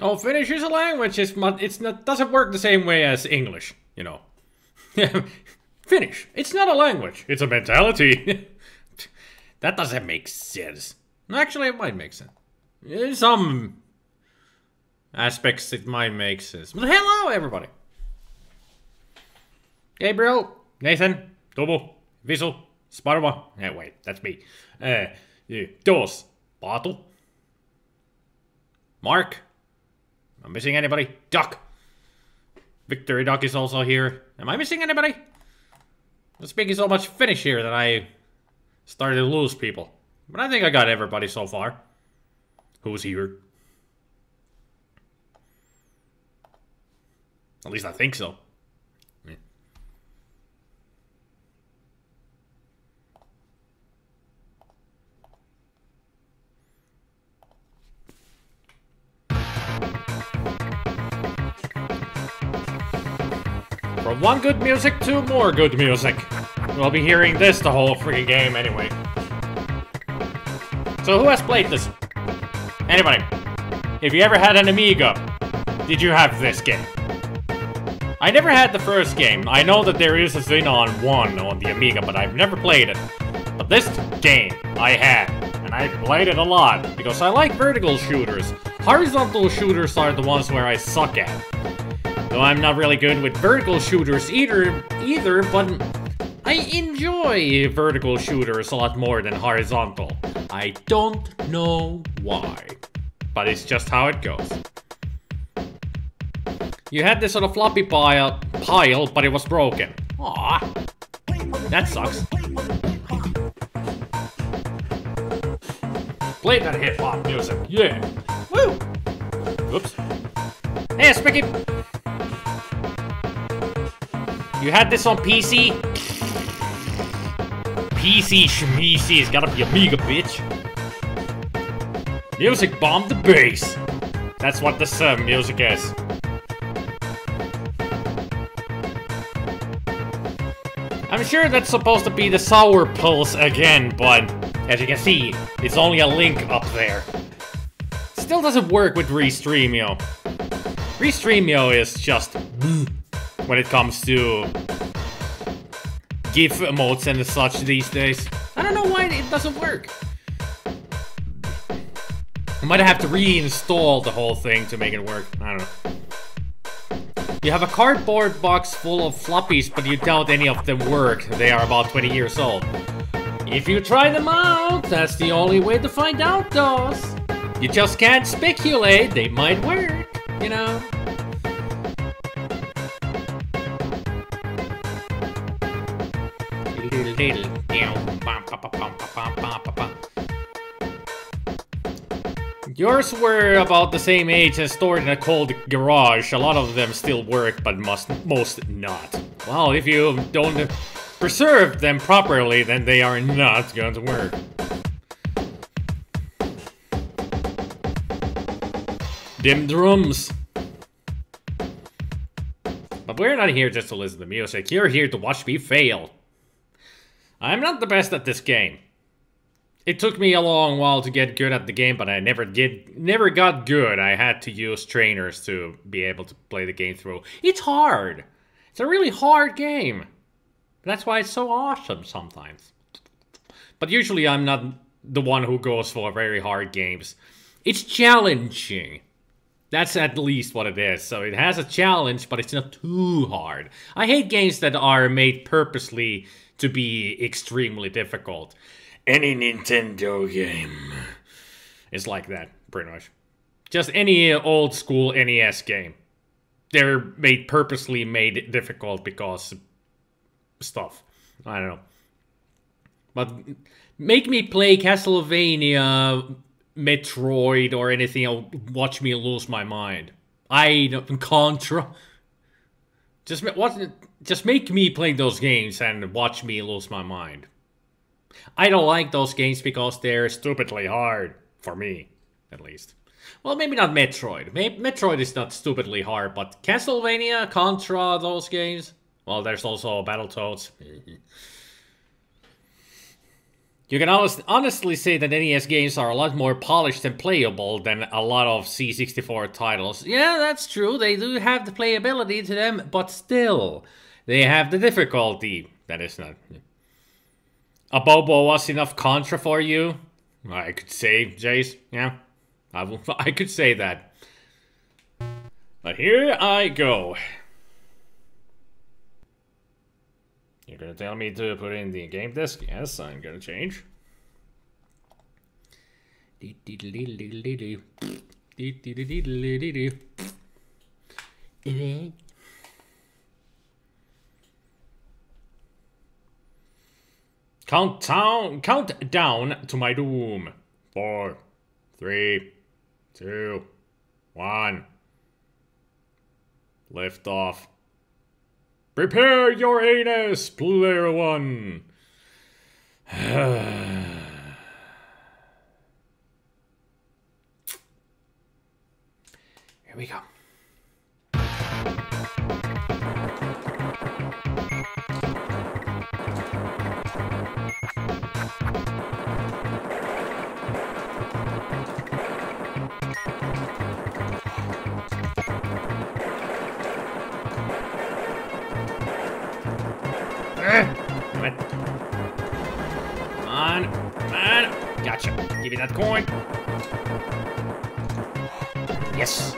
Oh, Finnish is a language. It's not doesn't work the same way as English, you know. Finnish. It's not a language. It's a mentality. That doesn't make sense. Actually, it might make sense. In some aspects, it might make sense. But hello, everybody. Gabriel, Nathan, Tomo, Visu, SpiderMwa. Wait, that's me. Dos, Paatu, Mark. Am I missing anybody? Duck. Victory Duck is also here. Am I missing anybody? I'm speaking so much Finnish here that I started to lose people. But I think I got everybody so far. Who's here? At least I think so. Yeah. From one good music to more good music. We'll be hearing this the whole freaking game anyway. So who has played this? Anybody? If you ever had an Amiga, did you have this game? I never had the first game. I know that there is a Xenon 1 on the Amiga, but I've never played it. But this game, I had. And I played it a lot, because I like vertical shooters. Horizontal shooters are the ones where I suck at. Though I'm not really good with vertical shooters either, but I enjoy vertical shooters a lot more than horizontal. I don't know why, but it's just how it goes. You had this on a floppy pile, but it was broken. Aww, that sucks. Play that hip-hop music, yeah. Woo! Oops. Hey, Spicky! You had this on PC? PC shmeezy, it's gotta be Amiga, bitch. Music bomb the bass. That's what this music is. I'm sure that's supposed to be the Sour Pulse again, but as you can see, it's only a link up there. Still doesn't work with Restreamio. Restreamio is just when it comes to GIF emotes and such these days. I don't know why it doesn't work. I might have to reinstall the whole thing to make it work. I don't know. You have a cardboard box full of floppies, but you doubt any of them work. They are about 20 years old. If you try them out, that's the only way to find out, those. You just can't speculate. They might work, you know. Yours were about the same age and stored in a cold garage. A lot of them still work, but most not. Well, if you don't preserve them properly, then they are not going to work. Dim drums. But we're not here just to listen to music. You're here to watch me fail. I'm not the best at this game. It took me a long while to get good at the game, but I never got good. I had to use trainers to be able to play the game through. It's hard. It's a really hard game. That's why it's so awesome sometimes. But usually I'm not the one who goes for very hard games. It's challenging. That's at least what it is. So it has a challenge, but it's not too hard. I hate games that are made purposely to be extremely difficult. Any Nintendo game is like that, pretty much. Just any old school NES game. They're purposely made difficult because stuff. I don't know. But make me play Castlevania, Metroid, or anything, or watch me lose my mind. Contra. Just make me play those games and watch me lose my mind. I don't like those games because they're stupidly hard. For me, at least. Well, maybe not Metroid. Metroid is not stupidly hard, but Castlevania, Contra, those games. Well, there's also Battletoads. You can honestly say that NES games are a lot more polished and playable than a lot of C64 titles. Yeah, that's true, they do have the playability to them, but still, they have the difficulty. That is not... A Bobo was enough Contra for you? I could say, Jace, yeah. I could say that. But here I go. You're gonna tell me to put in the game disc? Yes, I'm gonna change. Count down to my doom. 4, 3, 2, 1. Lift off. Prepare your anus, player 1. Here we go. Damn it. Come on. Come on. Gotcha. Give me that coin. Yes.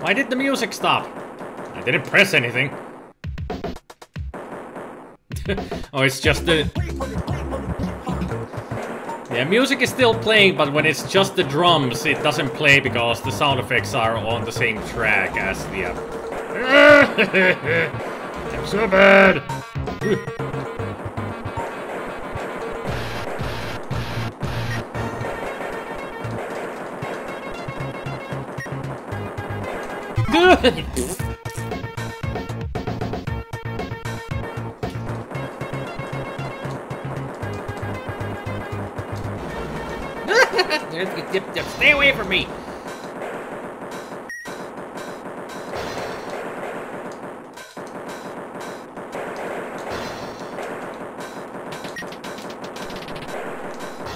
Why did the music stop? I didn't press anything. Oh, it's just the... Yeah, music is still playing, but when it's just the drums, it doesn't play because the sound effects are on the same track as the... I'm so bad! Stay away from me!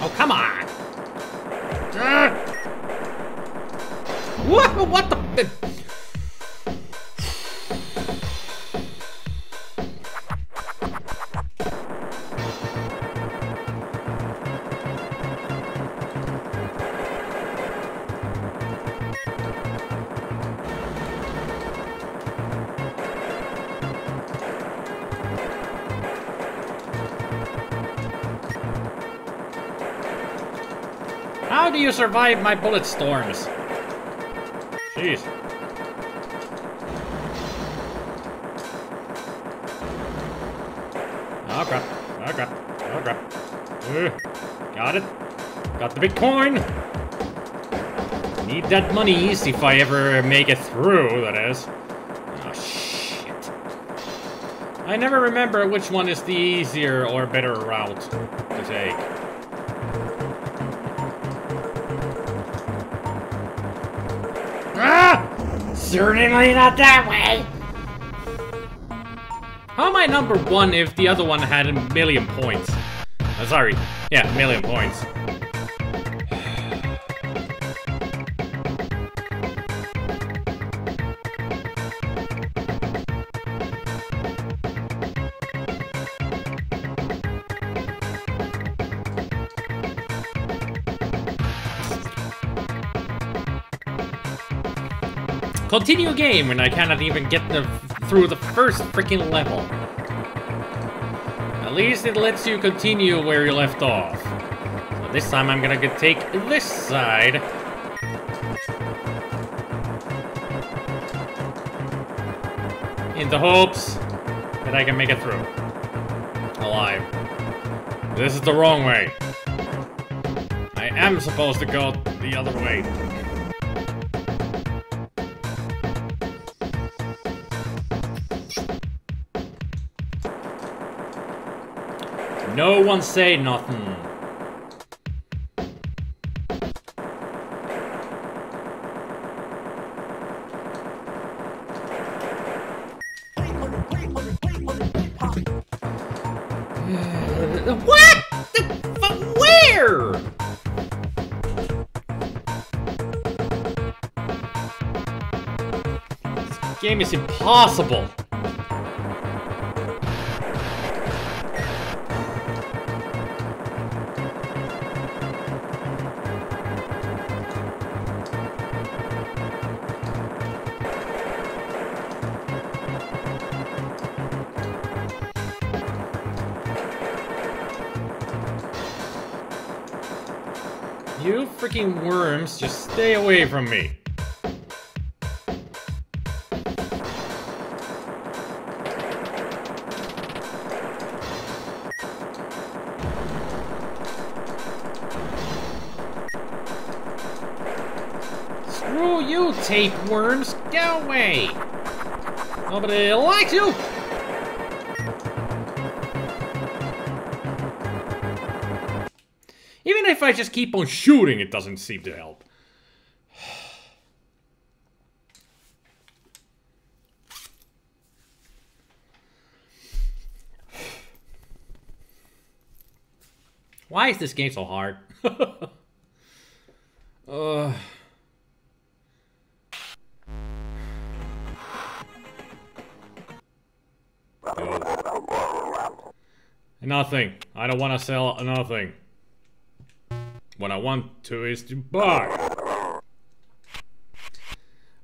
Oh, come on! What the... How do you survive my bullet storms? Jeez. Oh crap. Oh crap. Oh crap. Got it. Got the Bitcoin. Need that monies if I ever make it through, that is. Oh shit. I never remember which one is the easier or better route to take. Certainly not that way! How am I number 1 if the other one had a million points? Sorry. Yeah, a million points. Continue game when I cannot even get through the first freaking level. At least it lets you continue where you left off. So this time I'm gonna take this side. In the hopes that I can make it through. Alive. This is the wrong way. I am supposed to go the other way. No one say nothing. What? Where? This game is impossible. You freaking worms, just stay away from me. Screw you, tapeworms, go away. Nobody likes you. Even if I just keep on shooting, it doesn't seem to help. Why is this game so hard? Nothing. I don't want to sell nothing. What I want to is to buy.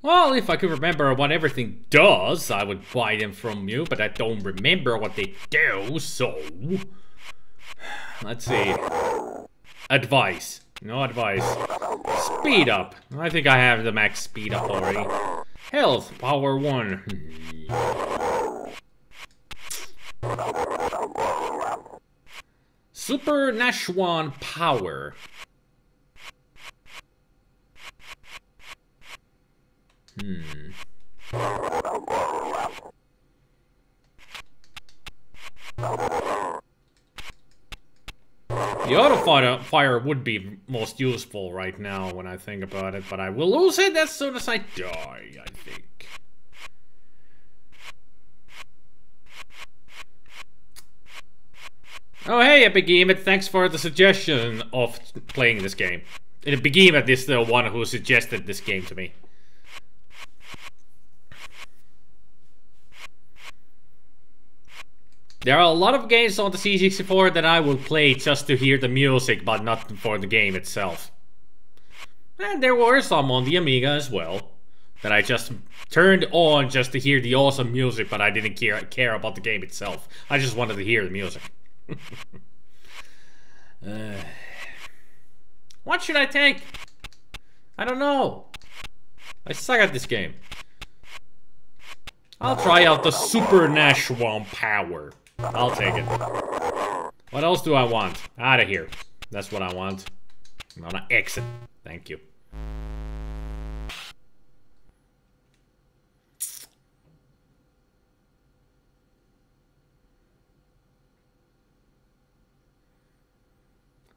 Well, if I could remember what everything does, I would buy them from you, but I don't remember what they do, so... Let's see. Advice. No advice. Speed up. I think I have the max speed up already. Health, power 1. Super Nashwan power. The auto fire would be most useful right now when I think about it, but I will lose it as soon as I die, I think. Oh hey, Behemoth, thanks for the suggestion of playing this game. Behemoth is the one who suggested this game to me. There are a lot of games on the C64 that I will play just to hear the music, but not for the game itself. And there were some on the Amiga as well, that I just turned on just to hear the awesome music, but I didn't care about the game itself. I just wanted to hear the music. What should I take? I don't know. I suck at this game. I'll try out the Super Nashwan power. I'll take it. What else do I want? Out of here. That's what I want. I'm gonna exit. Thank you.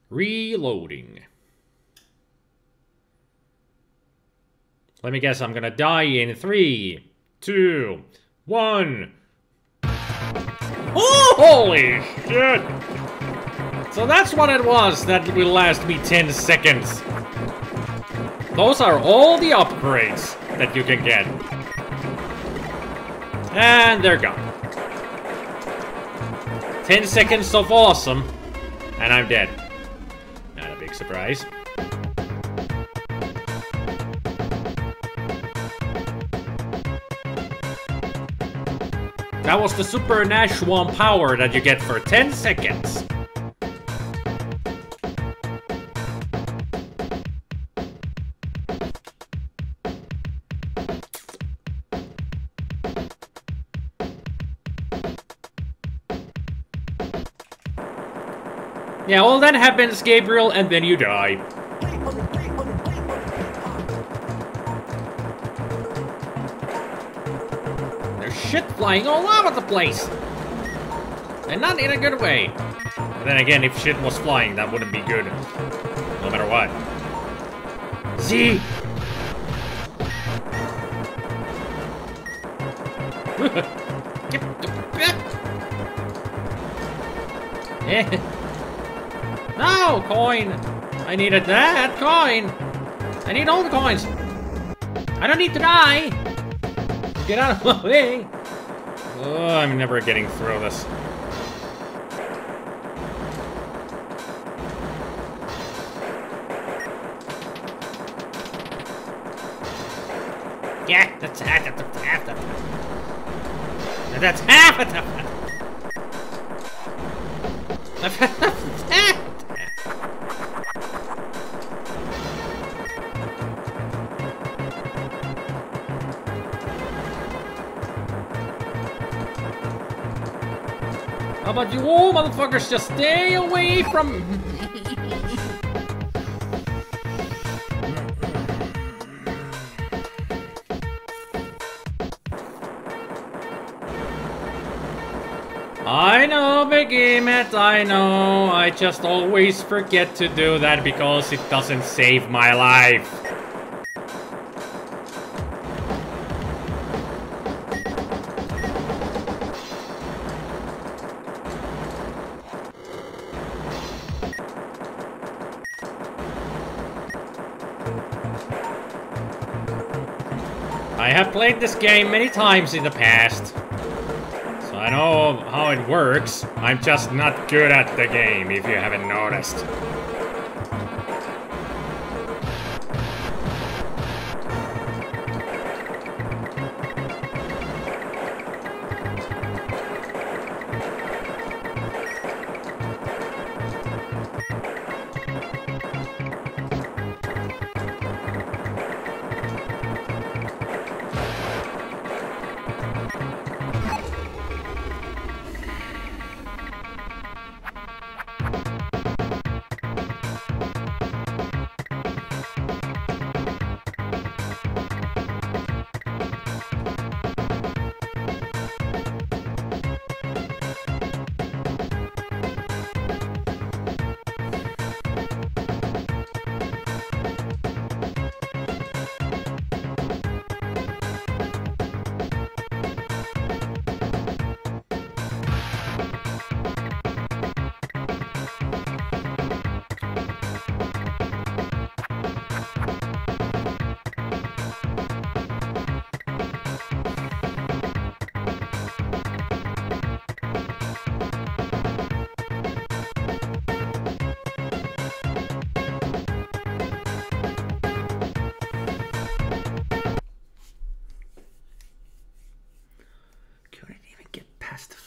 Reloading. Let me guess, I'm gonna die in 3, 2, 1. Oh, holy shit! So that's what it was that will last me 10 seconds. Those are all the upgrades that you can get. And they're gone. 10 seconds of awesome, and I'm dead. Not a big surprise. That was the Super Nashwan power that you get for 10 seconds. Yeah, all that happens, Gabriel, and then you die. There's shit flying all over the place! And not in a good way. then again, if shit was flying, that wouldn't be good. No matter what. Z! No, coin! I needed that coin! I need all the coins! I don't need to die! Get out of my way! Oh, I'm never getting through this. Yeah, that's half of it. That's half of it. How about you all motherfuckers just stay away from... I know, Behemoth, I know. I just always forget to do that because it doesn't save my life. I have played this game many times in the past. I know how it works. I'm just not good at the game, if you haven't noticed.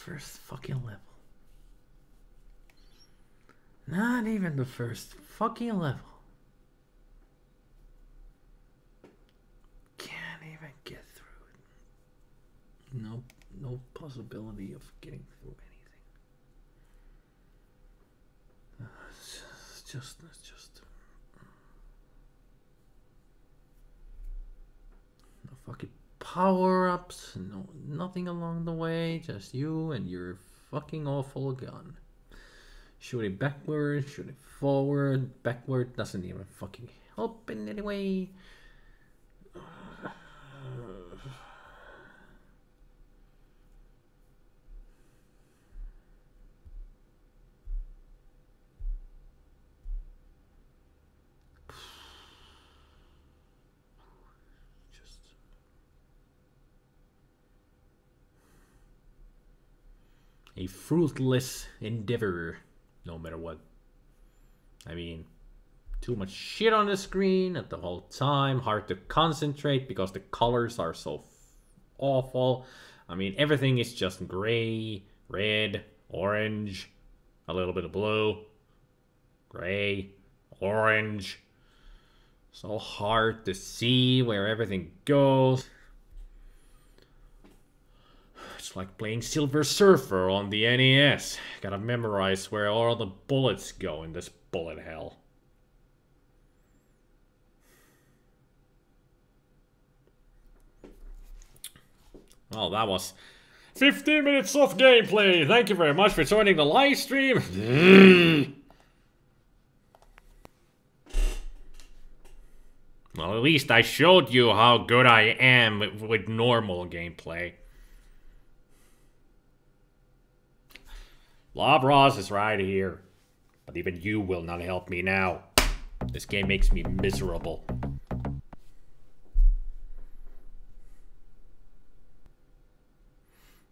First fucking level. Not even the first fucking level. Can't even get through it. No possibility of getting through anything. It's just no fucking power-ups, nothing along the way, just you and your fucking awful gun. Shoot it backward, shoot it forward, backward doesn't even fucking help in any way. A fruitless endeavor, no matter what. I mean, too much shit on the screen at the whole time, hard to concentrate because the colors are so awful. I mean, everything is just gray, red, orange, a little bit of blue, gray, orange. So hard to see where everything goes. It's like playing Silver Surfer on the NES. Gotta memorize where all the bullets go in this bullet hell. Well, that was 15 minutes of gameplay. Thank you very much for joining the live stream. Well, at least I showed you how good I am with normal gameplay. Labras is right here. But even you will not help me now. This game makes me miserable.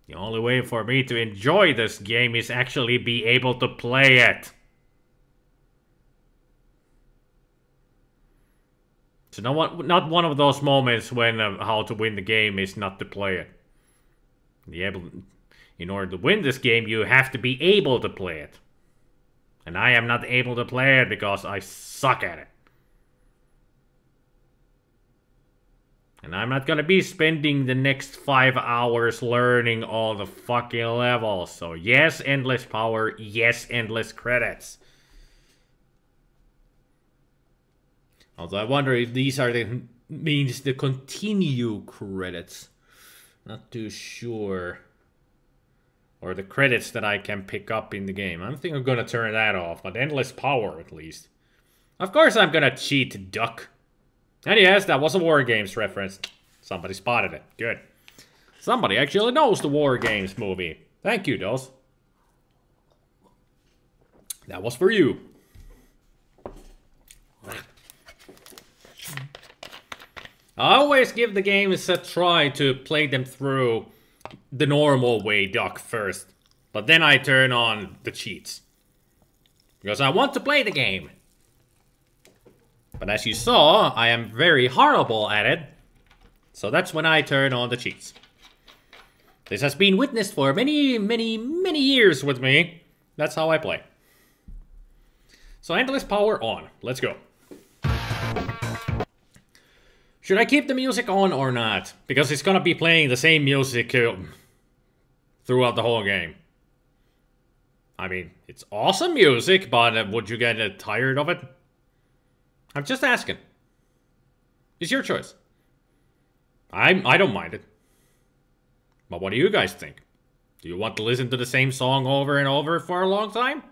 The only way for me to enjoy this game is actually be able to play it. So not one of those moments when how to win the game is not to play it. In order to win this game, you have to be able to play it. And I am not able to play it because I suck at it. And I'm not gonna be spending the next 5 hours learning all the fucking levels. So yes, endless power, yes, endless credits. Although I wonder if these are means the continue credits. Not too sure. Or the credits that I can pick up in the game. I think I'm gonna turn that off, but endless power at least. Of course I'm gonna cheat, duck. And yes, that was a War Games reference. Somebody spotted it. Good. Somebody actually knows the War Games movie. Thank you, Dos. That was for you. I always give the games a try to play them through the normal way, Duck, first. But then I turn on the cheats. Because I want to play the game. But as you saw, I am very horrible at it. So that's when I turn on the cheats. This has been witnessed for many, many, many years with me. That's how I play. So endless power on. Let's go. Should I keep the music on or not? Because it's gonna be playing the same music throughout the whole game. I mean, it's awesome music, but would you get tired of it? I'm just asking. It's your choice. I don't mind it. But what do you guys think? Do you want to listen to the same song over and over for a long time?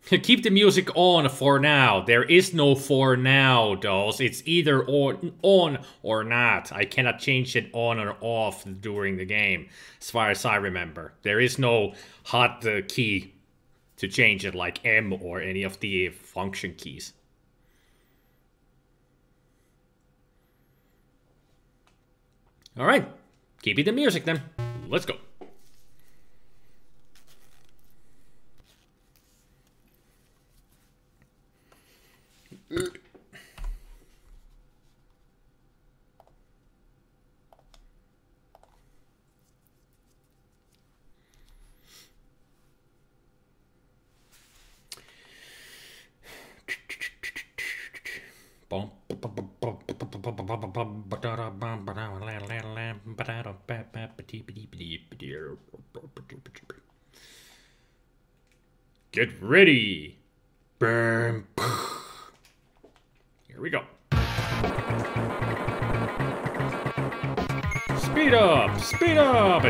Keep the music on for now. There is no for now, dolls. It's either on or not. I cannot change it on or off during the game, as far as I remember. There is no hot key to change it like M or any of the function keys. Alright, keep it the music then. Let's go. Get ready. Boom. Here we go. Speed up! Speed up!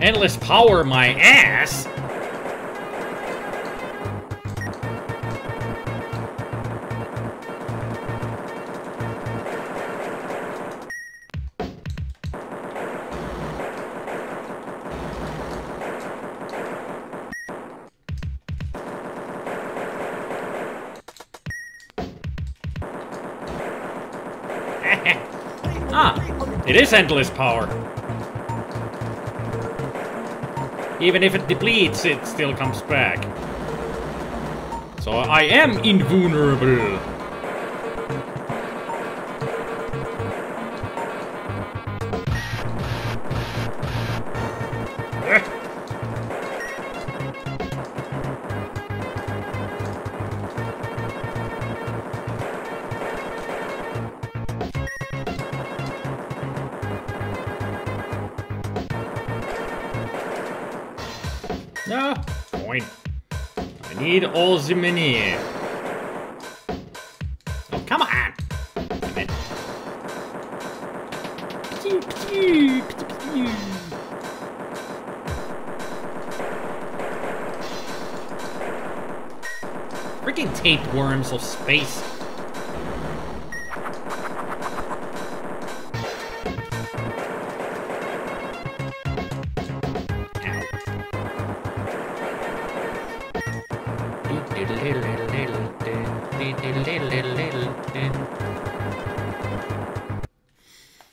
Endless power my ass? Ah, it is endless power. Even if it depletes, it still comes back. So I am invulnerable. No, point. I need all the money. Oh, come on! Damn it. Freaking tapeworms of space.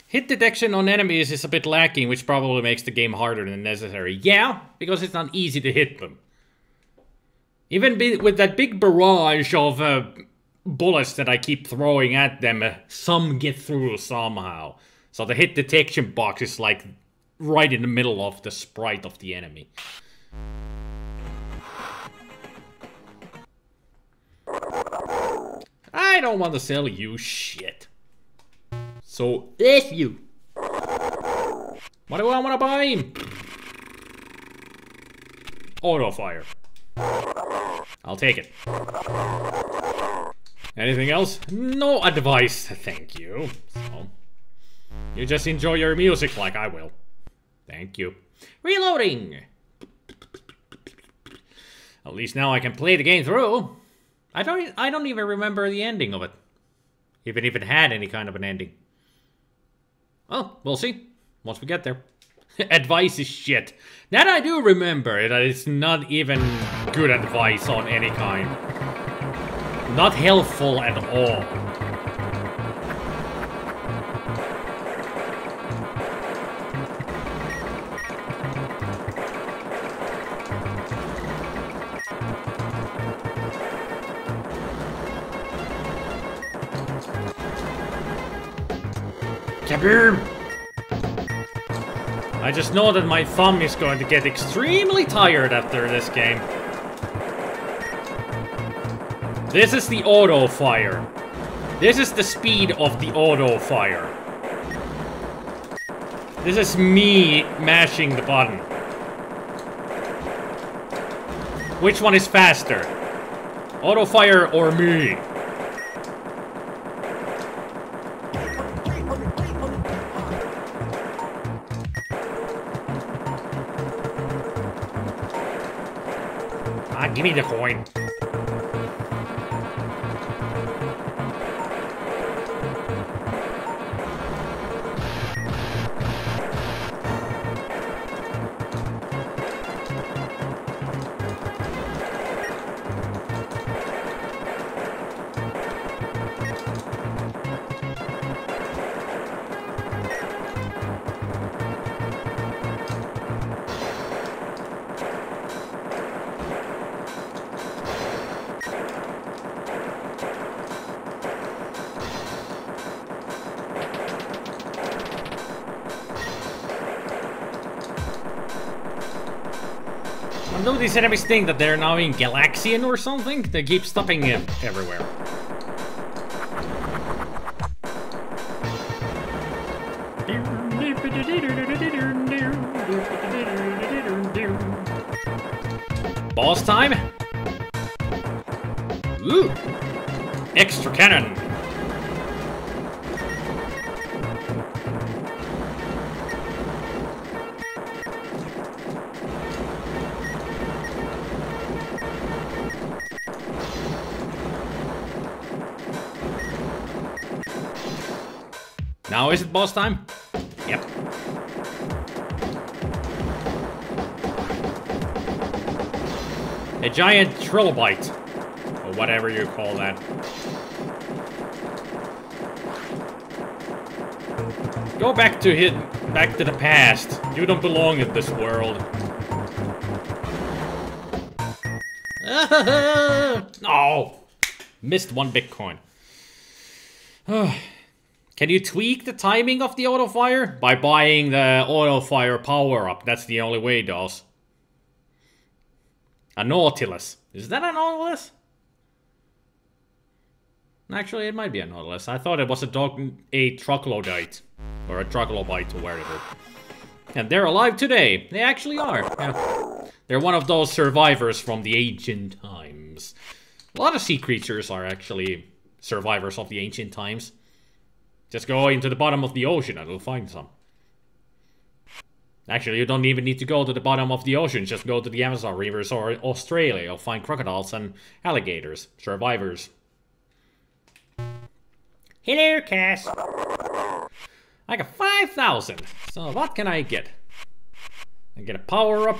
Hit detection on enemies is a bit lacking, which probably makes the game harder than necessary. Yeah, because it's not easy to hit them. Even with that big barrage of bullets that I keep throwing at them, some get through somehow. So the hit detection box is like right in the middle of the sprite of the enemy. I don't want to sell you shit. So, F you. What do I want to buy? Auto fire. I'll take it. Anything else? No advice, thank you. So, you just enjoy your music like I will. Thank you. Reloading! At least now I can play the game through. I don't even remember the ending of it. Even if it had any kind of an ending. Well, we'll see. Once we get there. Advice is shit. That I do remember, that it's not even good advice on any kind. Not helpful at all. Kaboom! I just know that my thumb is going to get extremely tired after this game. This is the auto fire. This is the speed of the auto fire. This is me mashing the button. Which one is faster? Auto fire or me? Give me the coin. I know these enemies think that they're now in Galaxian or something. They keep stopping him everywhere. Boss time? Ooh! Extra cannon! Now is it boss time? Yep. A giant trilobite. Or whatever you call that. Go back to the past. You don't belong in this world. Oh! Missed one Bitcoin. Can you tweak the timing of the auto fire? By buying the auto fire power up. That's the only way, dolls. A Nautilus. Is that a Nautilus? Actually, it might be a Nautilus. I thought it was a troglodyte. Or a troglobite or whatever. And they're alive today. They actually are. Yeah. They're one of those survivors from the ancient times. A lot of sea creatures are actually survivors of the ancient times. Just go into the bottom of the ocean and you'll find some. Actually, you don't even need to go to the bottom of the ocean. Just go to the Amazon rivers or Australia. You'll find crocodiles and alligators. Survivors. Hello, Cass. I got 5,000. So what can I get? I get a power-up.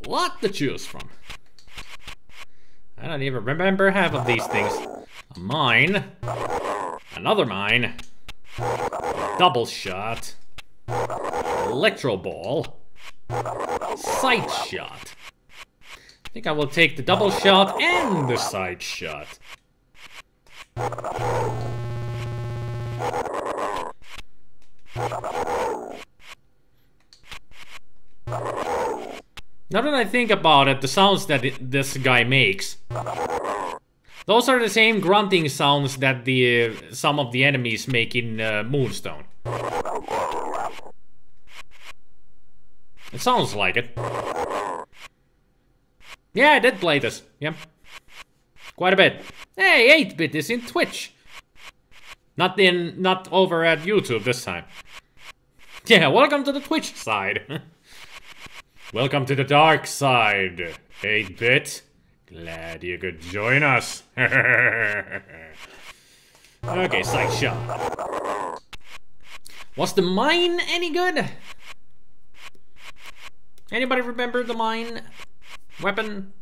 Lot to choose from. I don't even remember half of these things. A mine. Another mine. Double shot. Electro ball. Sight shot. I think I will take the double shot and the sight shot. Now that I think about it, the sounds that this guy makes, those are the same grunting sounds that some of the enemies make in Moonstone. It sounds like it. Yeah, I did play this. Yep. Quite a bit. Hey, 8-bit is in Twitch. Not over at YouTube this time. Yeah, welcome to the Twitch side. Welcome to the dark side, 8-bit. Glad you could join us. Okay, sight shot. Was the mine any good? Anybody remember the mine weapon?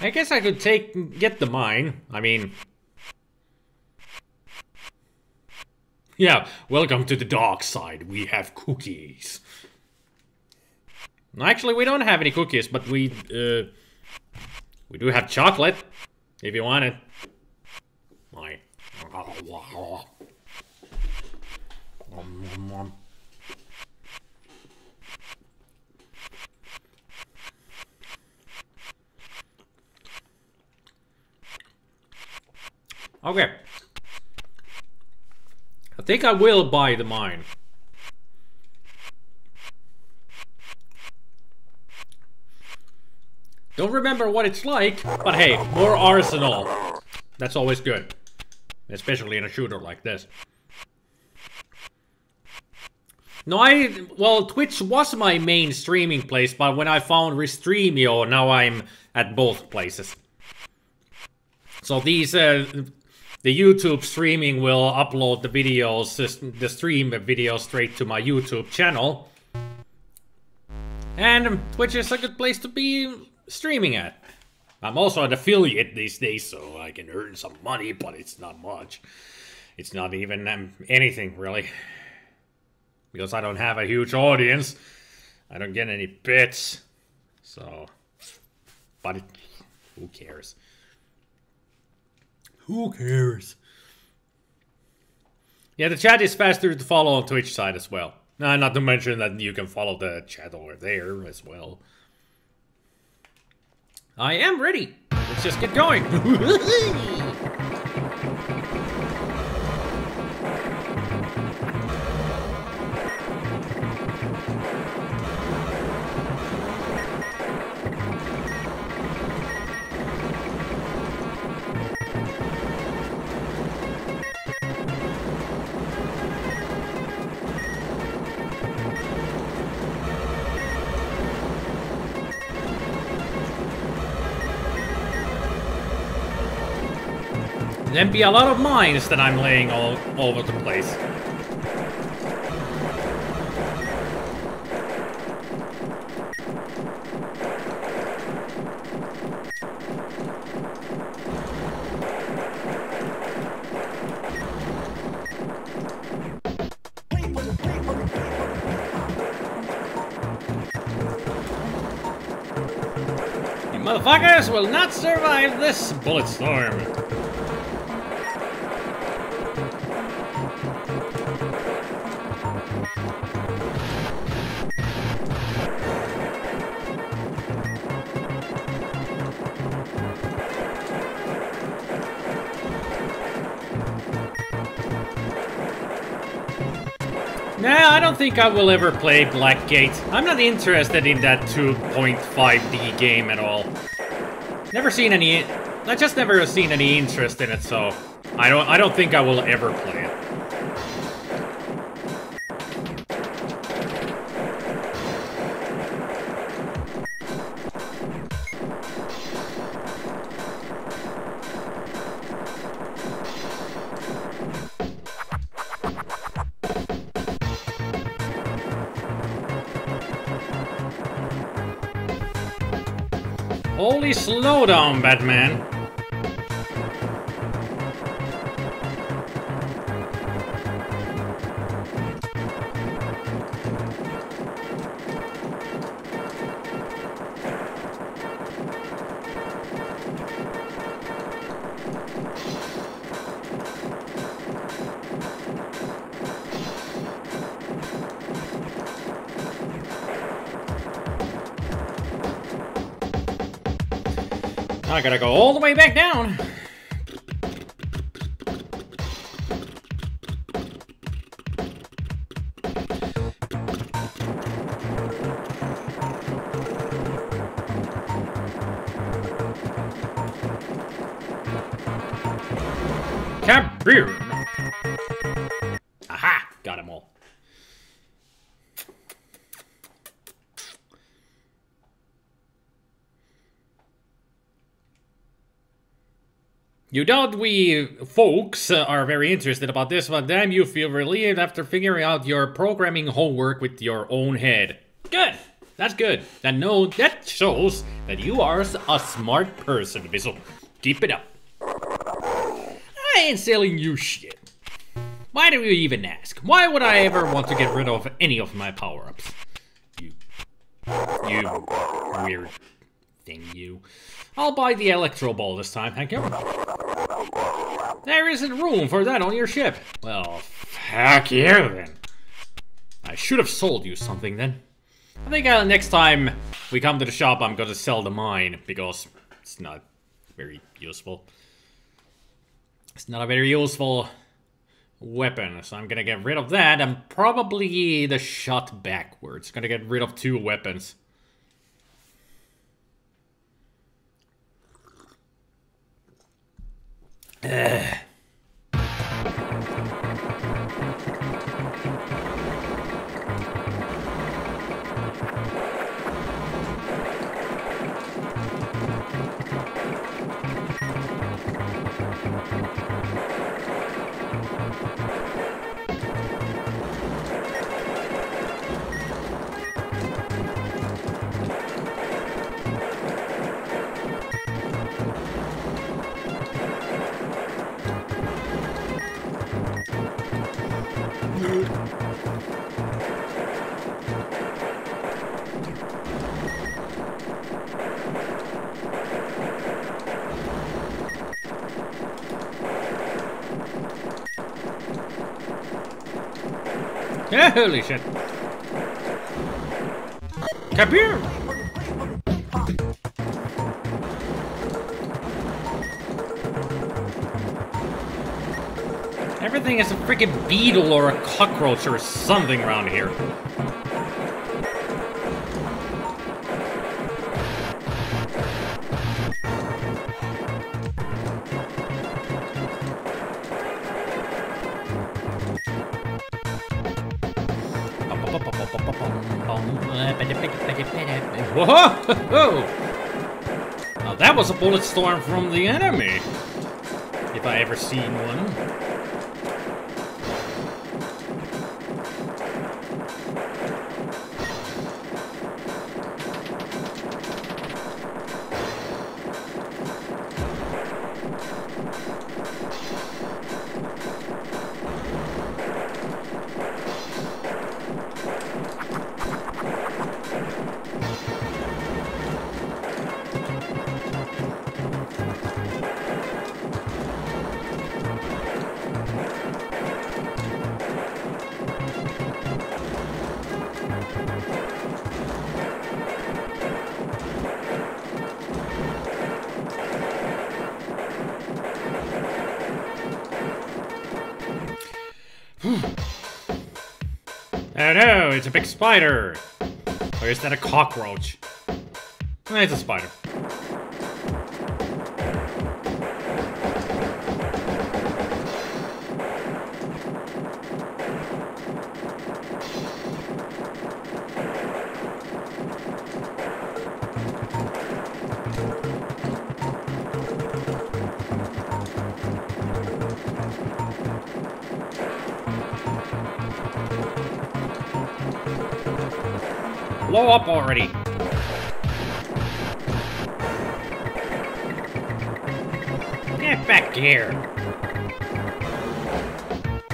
I guess I could get the mine. I mean, yeah, welcome to the dark side. We have cookies. Actually, we don't have any cookies, but we do have chocolate, if you want it. Mine. Okay. I think I will buy the mine. Don't remember what it's like, but hey, more arsenal. That's always good. Especially in a shooter like this. No, well, Twitch was my main streaming place, but when I found Restreamio, now I'm at both places. So these, the YouTube streaming will upload the videos, the stream videos straight to my YouTube channel. And Twitch is a good place to be streaming at. I'm also an affiliate these days, so I can earn some money, but it's not much. It's not even anything, really. Because I don't have a huge audience. I don't get any bits. So, but who cares? Who cares? Yeah, the chat is faster to follow on Twitch side as well. Not to mention that you can follow the chat over there as well. I am ready. Let's just get going. There'd be a lot of mines that I'm laying all over the place. You motherfuckers will not survive this bullet storm. don't think I will ever play Blackgate. I'm not interested in that 2.5D game at all. Never seen any... I just never seen any interest in it, so... I don't think I will ever play it. Holy slow down, Batman. I gotta go all the way back down. Kaboom! Aha! Got them all. You doubt we folks are very interested about this, but damn, you feel relieved after figuring out your programming homework with your own head. Good! That's good. That shows that you are a smart person, Bizzle. Keep it up. I ain't selling you shit. Why do you even ask? Why would I ever want to get rid of any of my power-ups? You weird thing, you. I'll buy the Electro Ball this time, thank you. There isn't room for that on your ship. Well, fuck you then. I should have sold you something then. I think next time we come to the shop, I'm gonna sell the mine because it's not very useful. It's not a very useful weapon, so I'm gonna get rid of that and probably the shot backwards. Gonna get rid of 2 weapons. Yeah, holy shit. Kaboom! Everything is a freaking beetle or a cockroach or something around here. Whoa! Now that was a bullet storm from the enemy, if I ever seen one. Oh no, it's a big spider! Or is that a cockroach? It's a spider. Blow up already! Get back here!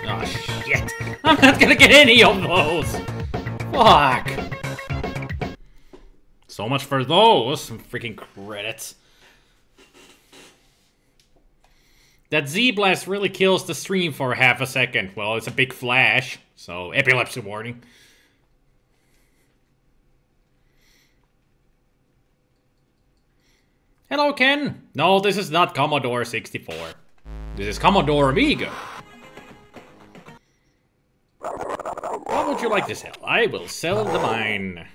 Oh shit! I'm not gonna get any of those! Fuck! So much for those some freaking credits. That Z-Blast really kills the stream for half a second. Well, it's a big flash, so epilepsy warning. Hello, Ken. No, this is not Commodore 64. This is Commodore Amiga. What would you like to sell? I will sell the mine.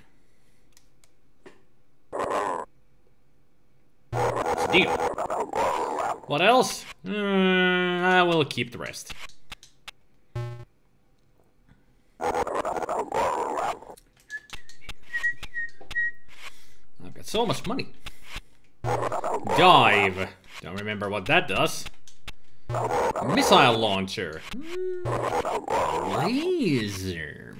It's a deal. What else? I will keep the rest. I've got so much money. Dive. Don't remember what that does. Missile launcher. Laser.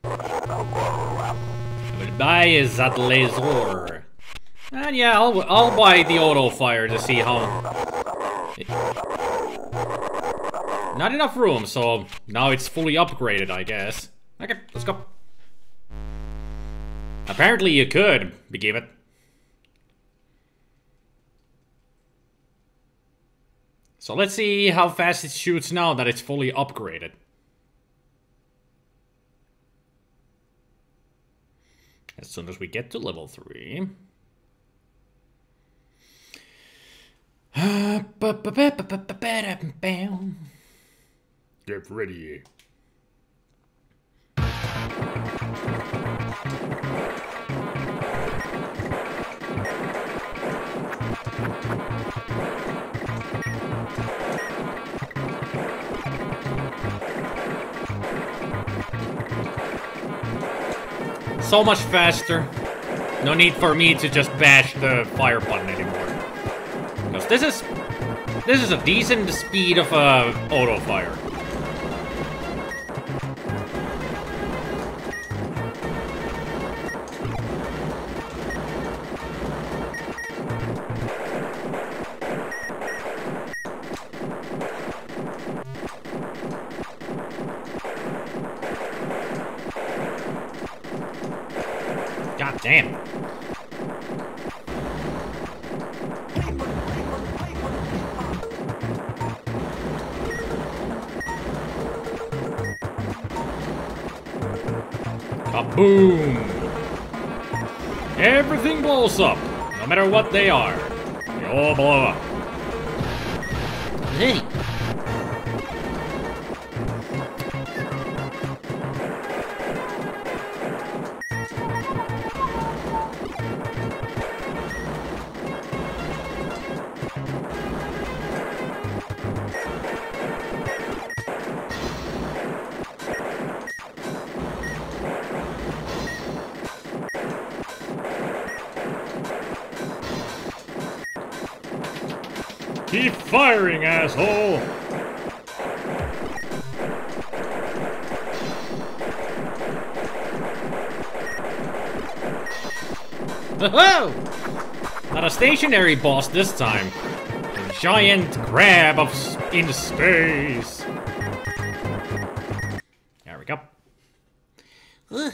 I will buy that laser. And yeah, I'll buy the auto fire to see how. Not enough room, so now it's fully upgraded, I guess. Okay, let's go. Apparently you could give it. So let's see how fast it shoots now that it's fully upgraded. As soon as we get to level 3. Get ready. So much faster. No need for me to just bash the fire button anymore. Because this is a decent speed of auto fire. God damn. Kaboom! Everything blows up, no matter what they are. They all blow up. Hey! Keep firing, asshole! Oh! Not a stationary boss this time. A giant crab in space. There we go. Ugh.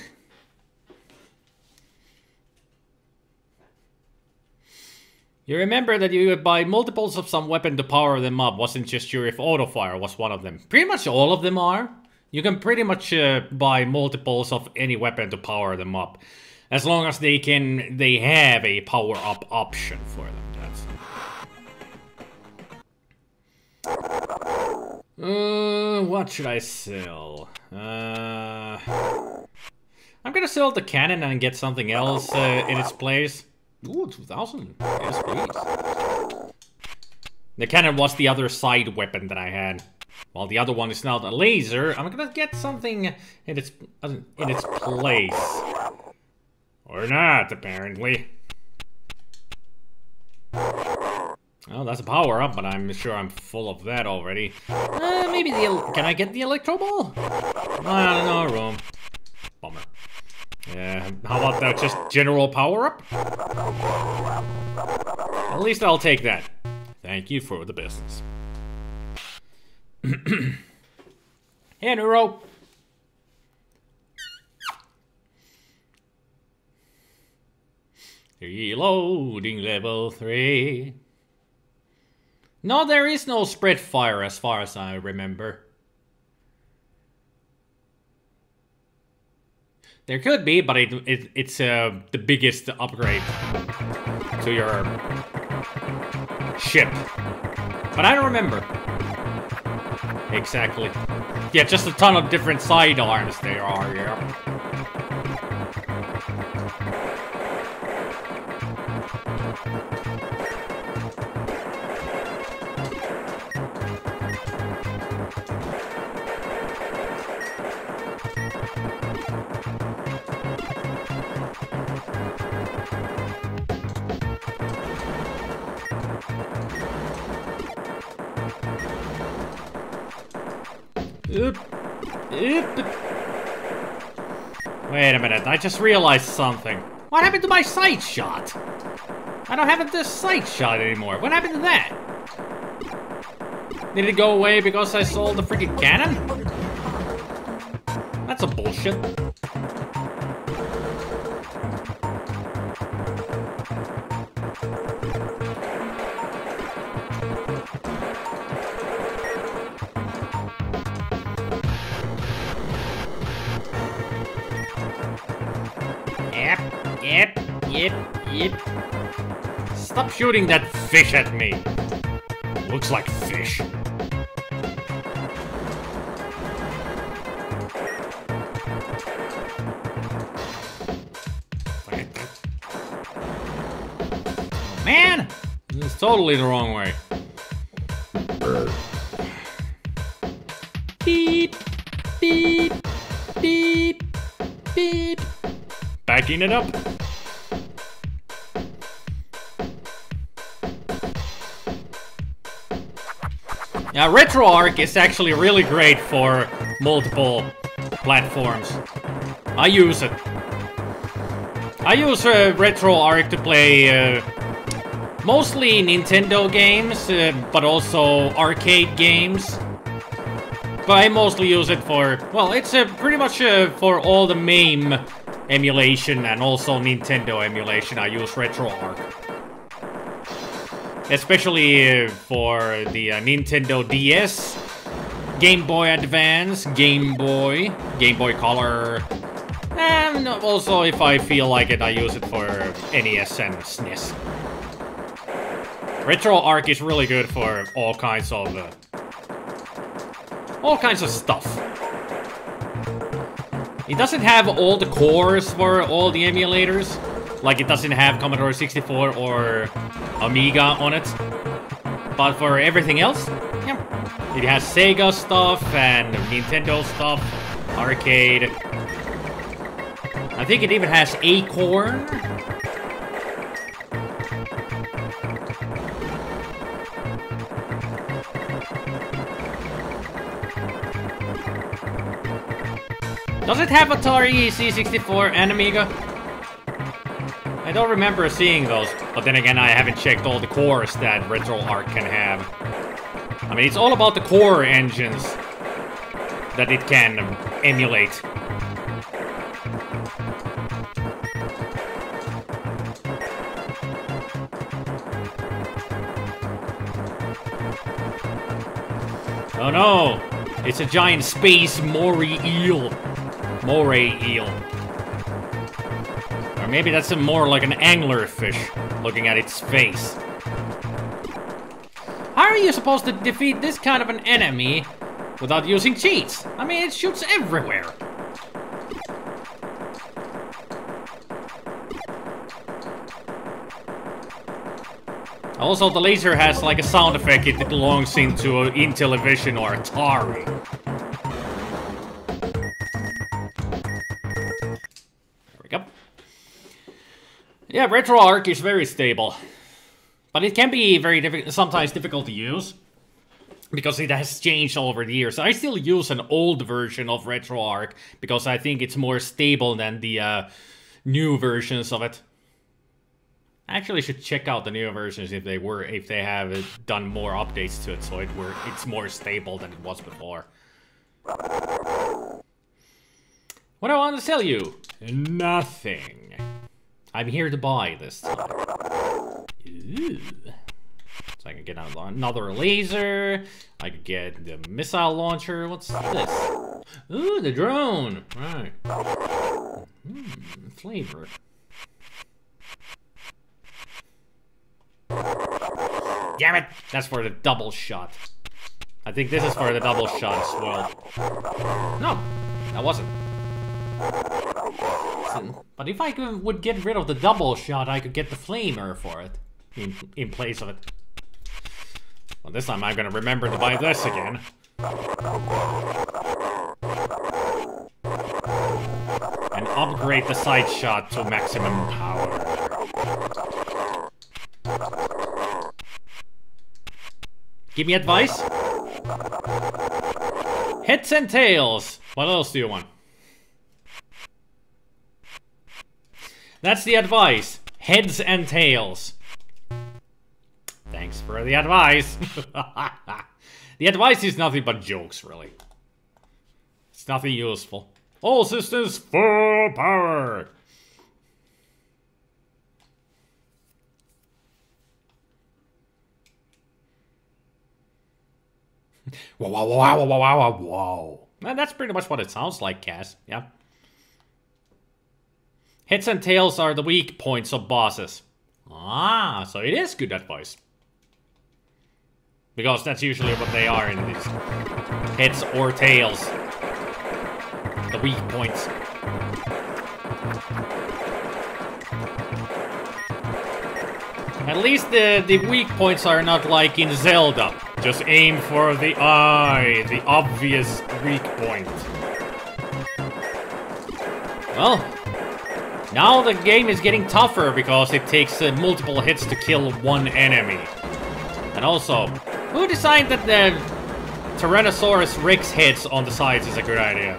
You remember that you could buy multiples of some weapon to power them up. Wasn't just sure if auto fire was one of them. Pretty much all of them are. You can pretty much buy multiples of any weapon to power them up. As long as they have a power-up option for them. What should I sell? I'm gonna sell the cannon and get something else in its place. Ooh, 2,000. Yes, please. The cannon was the other side weapon that I had. While the other one is now the laser, I'm gonna get something in its place. Or not, apparently. Oh, that's a power-up, but I'm sure I'm full of that already. Maybe can I get the Electro Ball? No room. Bummer. Yeah, how about that just general power-up? At least I'll take that. Thank you for the business. Hey, Neuro. Reloading level 3. No, there is no spread fire as far as I remember. There could be, but it's the biggest upgrade to your ship. But I don't remember. Exactly. Yeah, just a ton of different sidearms there are, yeah. Wait a minute, I just realized something. What happened to my sight shot? I don't have this sight shot anymore. What happened to that? Did it go away because I sold the freaking cannon? That's a bullshit. Yep. Stop shooting that fish at me. Looks like fish. Man! This is totally the wrong way. Beep, beep, beep, beep. Backing it up. Now, RetroArch is actually really great for multiple platforms. I use it. I use RetroArch to play mostly Nintendo games, but also arcade games. But I mostly use it for, well, it's pretty much for all the MAME emulation and also Nintendo emulation. I use RetroArch. Especially for the Nintendo DS, Game Boy Advance, Game Boy Color, and also if I feel like it, I use it for NES and SNES. RetroArch is really good for all kinds of stuff. It doesn't have all the cores for all the emulators. Like, it doesn't have Commodore 64 or Amiga on it. But for everything else, yeah. It has Sega stuff and Nintendo stuff, arcade. I think it even has Acorn. Does it have Atari C64 and Amiga? I don't remember seeing those, but then again, I haven't checked all the cores that RetroArch can have. I mean, it's all about the core engines that it can emulate. Oh no! It's a giant space moray eel. Or maybe that's more like an anglerfish looking at its face. How are you supposed to defeat this kind of an enemy without using cheats? I mean, it shoots everywhere. Also, the laser has like a sound effect. It belongs into a Intellivision or Atari. There we go. Yeah, RetroArch is very stable. But it can be very sometimes difficult to use. Because it has changed over the years. I still use an old version of RetroArch because I think it's more stable than the new versions of it. I actually should check out the new versions if they have done more updates to it, so it's more stable than it was before. What do I want to tell you? Nothing. I'm here to buy this time. Ooh. So I can get another laser. I could get the missile launcher. What's this? Ooh, the drone. Right. Flavor. Damn it! That's for the double shot. I think this is for the double shot as well. No, that wasn't. But if I would get rid of the double shot, I could get the flamer for it. In place of it. Well, this time I'm gonna remember to buy this again. And upgrade the sight shot to maximum power. Give me advice? Heads and tails. What else do you want? That's the advice. Heads and tails. Thanks for the advice. The advice is nothing but jokes, really. It's nothing useful. All systems full power. Whoa, whoa, whoa, whoa, whoa, whoa, whoa. Well, that's pretty much what it sounds like, Cass. Yeah. Heads and tails are the weak points of bosses. Ah, so it is good advice. Because that's usually what they are in these. Heads or tails. The weak points. At least the weak points are not like in Zelda. Just aim for the eye, the obvious weak point. Well, now the game is getting tougher because it takes multiple hits to kill one enemy. And also, who decided that the Tyrannosaurus Rex heads on the sides is a good idea?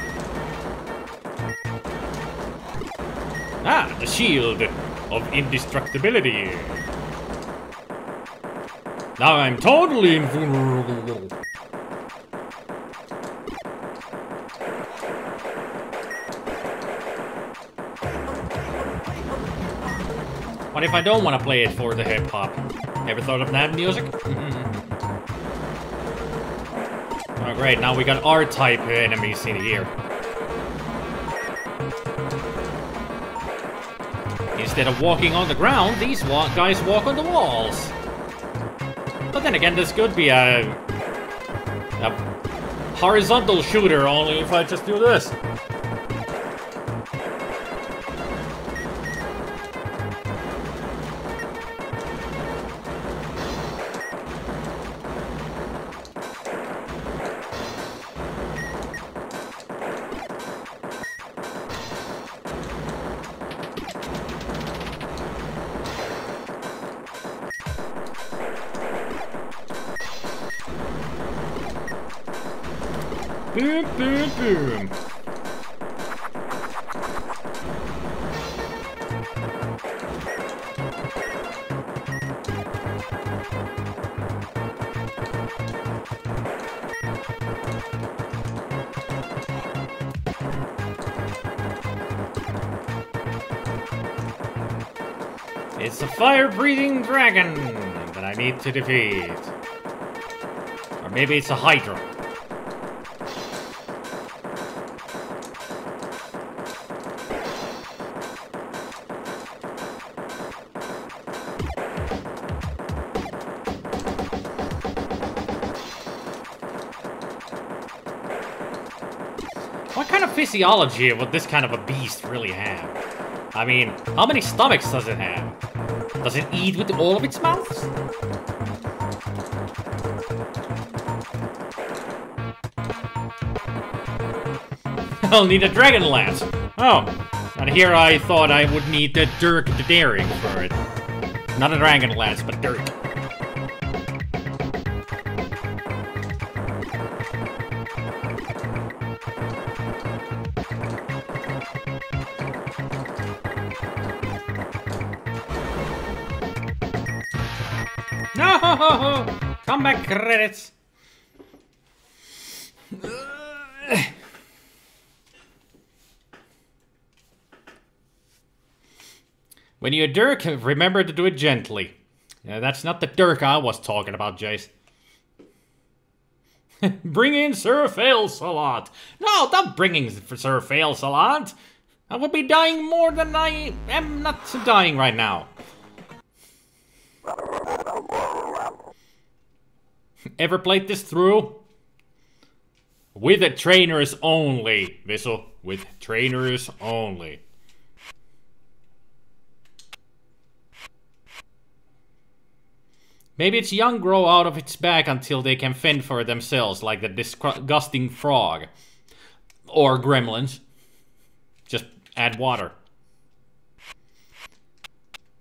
Ah, the shield of indestructibility. Now I'm totally invulnerable. What if I don't want to play it for the hip-hop? Ever thought of that music? Oh great, now we got R-type enemies in here. Instead of walking on the ground, these guys walk on the walls. But then again, this could be a horizontal shooter, only if I just do this. Boom, boom, boom. It's a fire-breathing dragon that I need to defeat. Or maybe it's a Hydra. What kind of physiology would this kind of a beast really have? I mean, how many stomachs does it have? Does it eat with all of its mouths? I'll need a dragon lance. Oh, and here I thought I would need the Dirk the Daring for it. Not a dragon lance, but Dirk. No! Come back, credits. When you dirk, remember to do it gently. That's not the dirk I was talking about, Jace. Bring in Sir Fail-Salat. No, don't bring in Sir Fail-Salat. I would be dying more than I am not dying right now. Ever played this through? With the trainers only, Vissel. With trainers only. Maybe its young grow out of its back until they can fend for themselves, like the disgusting frog. Or gremlins. Just add water.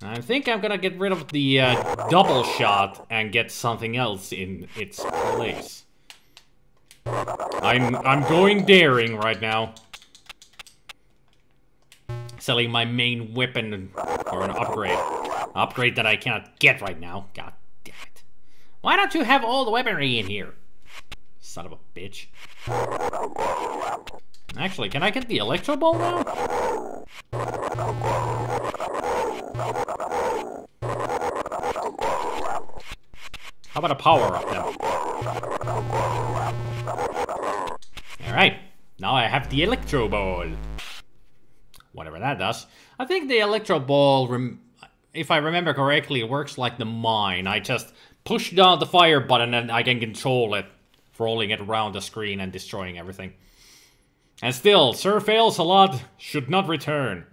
I think I'm gonna get rid of the double shot and get something else in its place. I'm going daring right now. Selling my main weapon for an upgrade. Upgrade that I cannot get right now. God damn it. Why don't you have all the weaponry in here? Son of a bitch. Actually, can I get the Electro Ball now? How about a power up then? Alright, now I have the Electro Ball. Whatever that does. I think the Electro Ball, if I remember correctly, it works like the mine. I just push down the fire button and I can control it, rolling it around the screen and destroying everything. And still, Sir Fail-Salat should not return.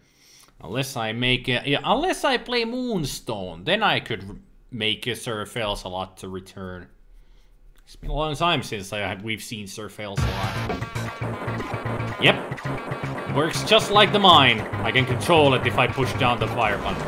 Unless I make unless I play Moonstone, then I could make Sir Fail-Salat to return. It's been a long time since we've seen Sir Fail-Salat. Yep. Works just like the mine. I can control it if I push down the fire button.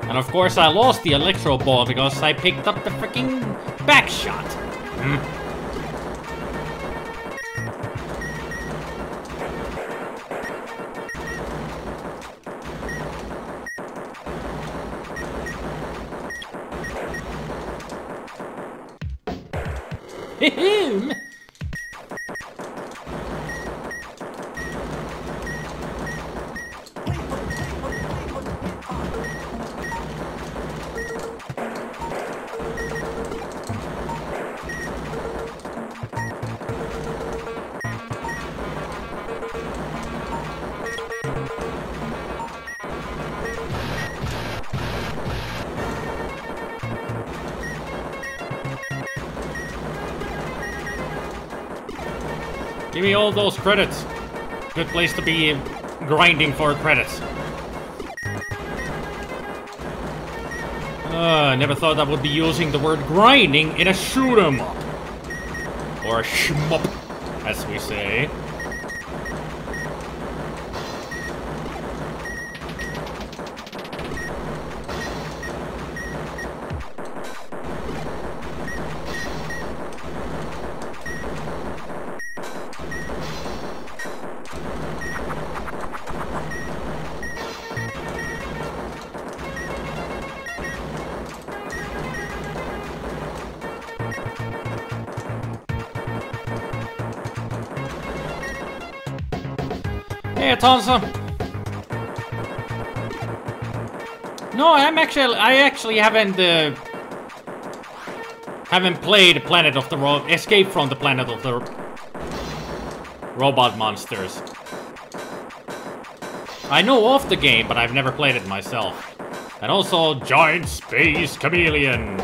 And of course I lost the Electro Ball because I picked up the freaking back shot. Give me all those credits. Good place to be grinding for credits. I never thought I would be using the word grinding in a shoot 'em up. Or a shmup, as we say. Hey, Tonsa. No, I actually haven't played Planet of the Rock, Escape from the Planet of the robot monsters. I know of the game, but I've never played it myself. And also, Giant Space Chameleon.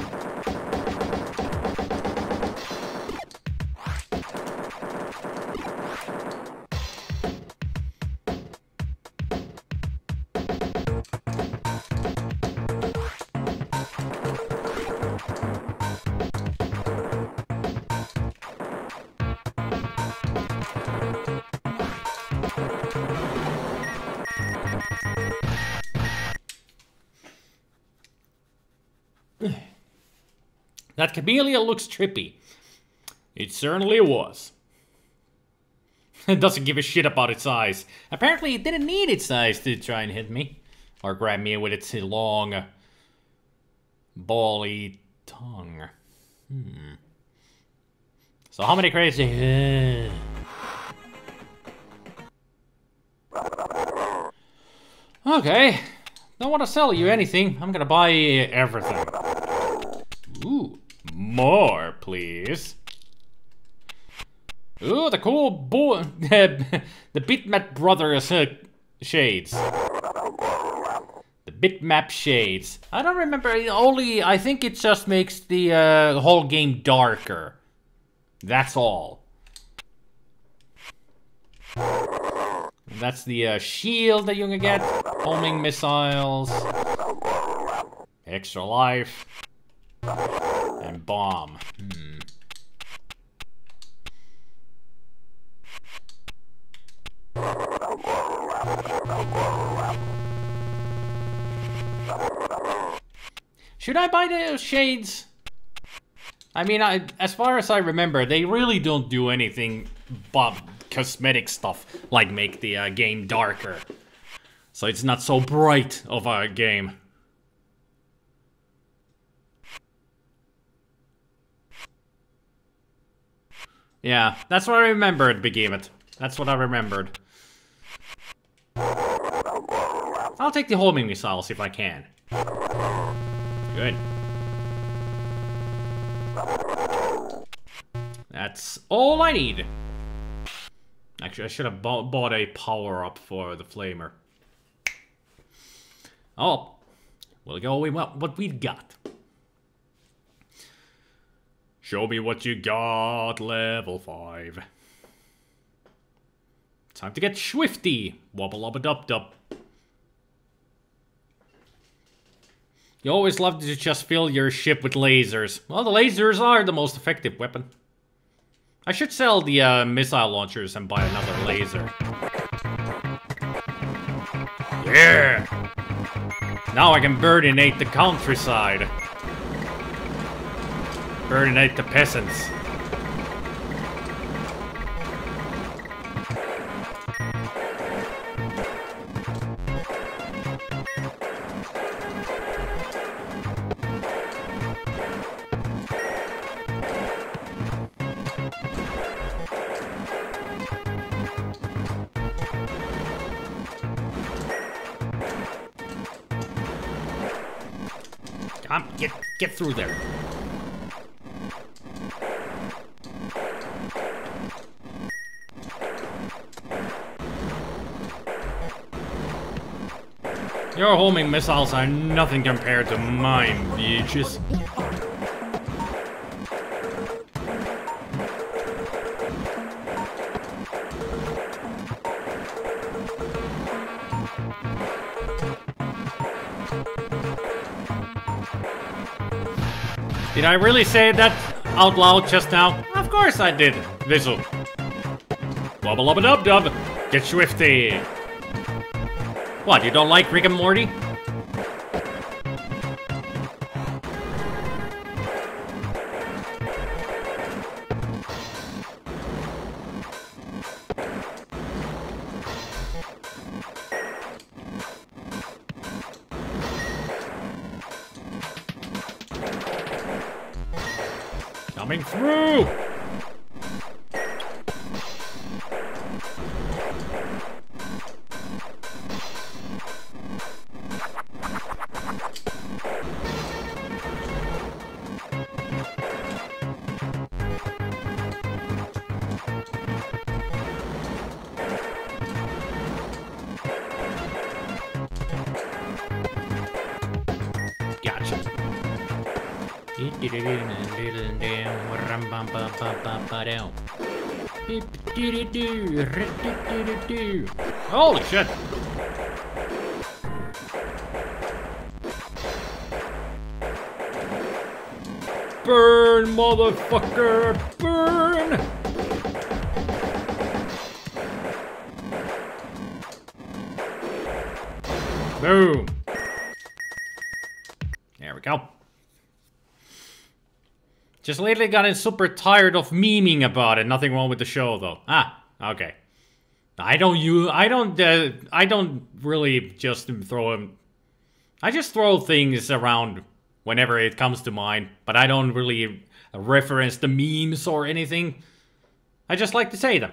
That chameleon looks trippy. It certainly was. It doesn't give a shit about its eyes. Apparently it didn't need its eyes to try and hit me. Or grab me with its long, bally tongue. So how many crazy... Okay. Don't want to sell you anything. I'm gonna buy everything. Ooh. More, please. Ooh, the cool the Bitmap Brothers shades. The Bitmap shades. I don't remember, I think it just makes the whole game darker. That's all. That's the shield that you can get. Homing missiles. Extra life. And bomb. Should I buy the shades? I mean, as far as I remember, they really don't do anything but cosmetic stuff, like make the game darker. So it's not so bright of a game. Yeah, that's what I remembered, Behemoth. That's what I remembered. I'll take the homing missiles if I can. Good. That's all I need. Actually, I should have bought a power-up for the flamer. Oh, we'll go with what we've got. Show me what you got, level 5. Time to get swifty. Wobble-lobba-dub-dub. You always love to just fill your ship with lasers. Well, the lasers are the most effective weapon. I should sell the missile launchers and buy another laser. Yeah! Now I can burninate the countryside. Burninate the peasants. Come, get through there. Your homing missiles are nothing compared to mine, bitches. Did I really say that out loud just now? Of course I did, Visual. Wobble-lobba-dub-dub. Get swifty. What, you don't like Rick and Morty? Coming through! Gotcha. Holy shit! Burn, motherfucker! Burn! Boom! There we go. Just lately gotten super tired of memeing about it. Nothing wrong with the show though. Ah, okay. I don't really just throw them. I just throw things around whenever it comes to mind, but I don't really reference the memes or anything. I just like to say them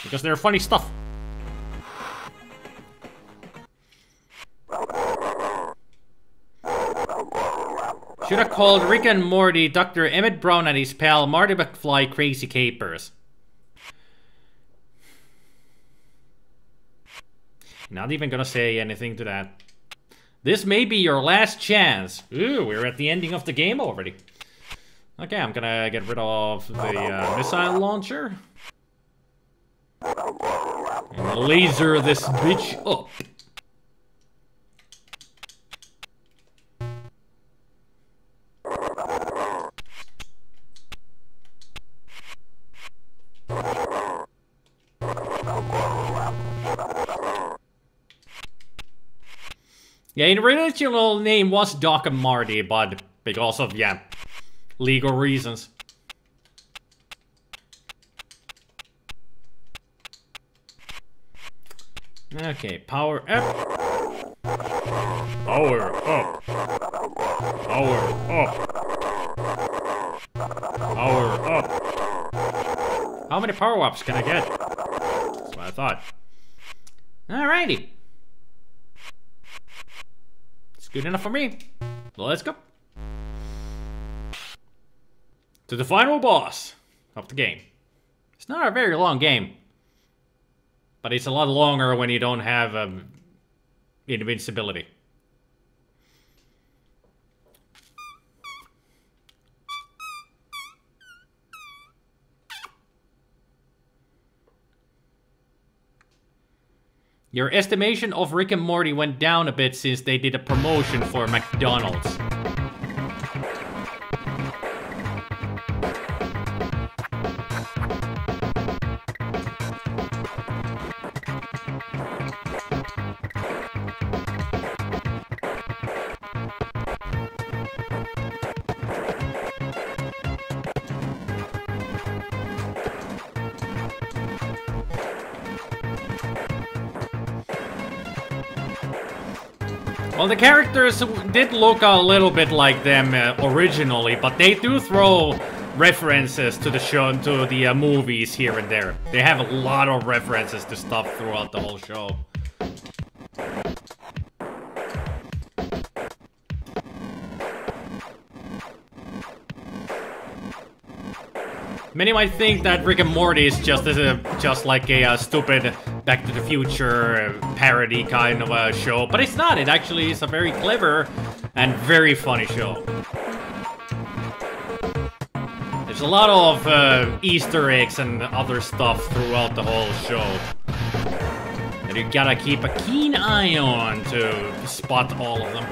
because they're funny stuff. Should have called Rick and Morty Dr. Emmett Brown and his pal Marty McFly Crazy Capers. Not even gonna say anything to that. This may be your last chance. Ooh, we're at the ending of the game already. Okay, I'm gonna get rid of the missile launcher. And laser this bitch up. Yeah, the original name was Doc and Marty, but because of, yeah, legal reasons. Okay, power up. Power up. Power up. Power up. How many power-ups can I get? That's what I thought. Alrighty. Good enough for me. Let's go. To the final boss of the game. It's not a very long game. But it's a lot longer when you don't have invincibility. Your estimation of Rick and Morty went down a bit since they did a promotion for McDonald's. Well, the characters did look a little bit like them originally, but they do throw references to the show, to the movies here and there. They have a lot of references to stuff throughout the whole show. Many might think that Rick and Morty is just like a stupid Back to the Future parody kind of a show, but it's not. It actually is a very clever and very funny show. There's a lot of Easter eggs and other stuff throughout the whole show that you gotta keep a keen eye on to spot all of them.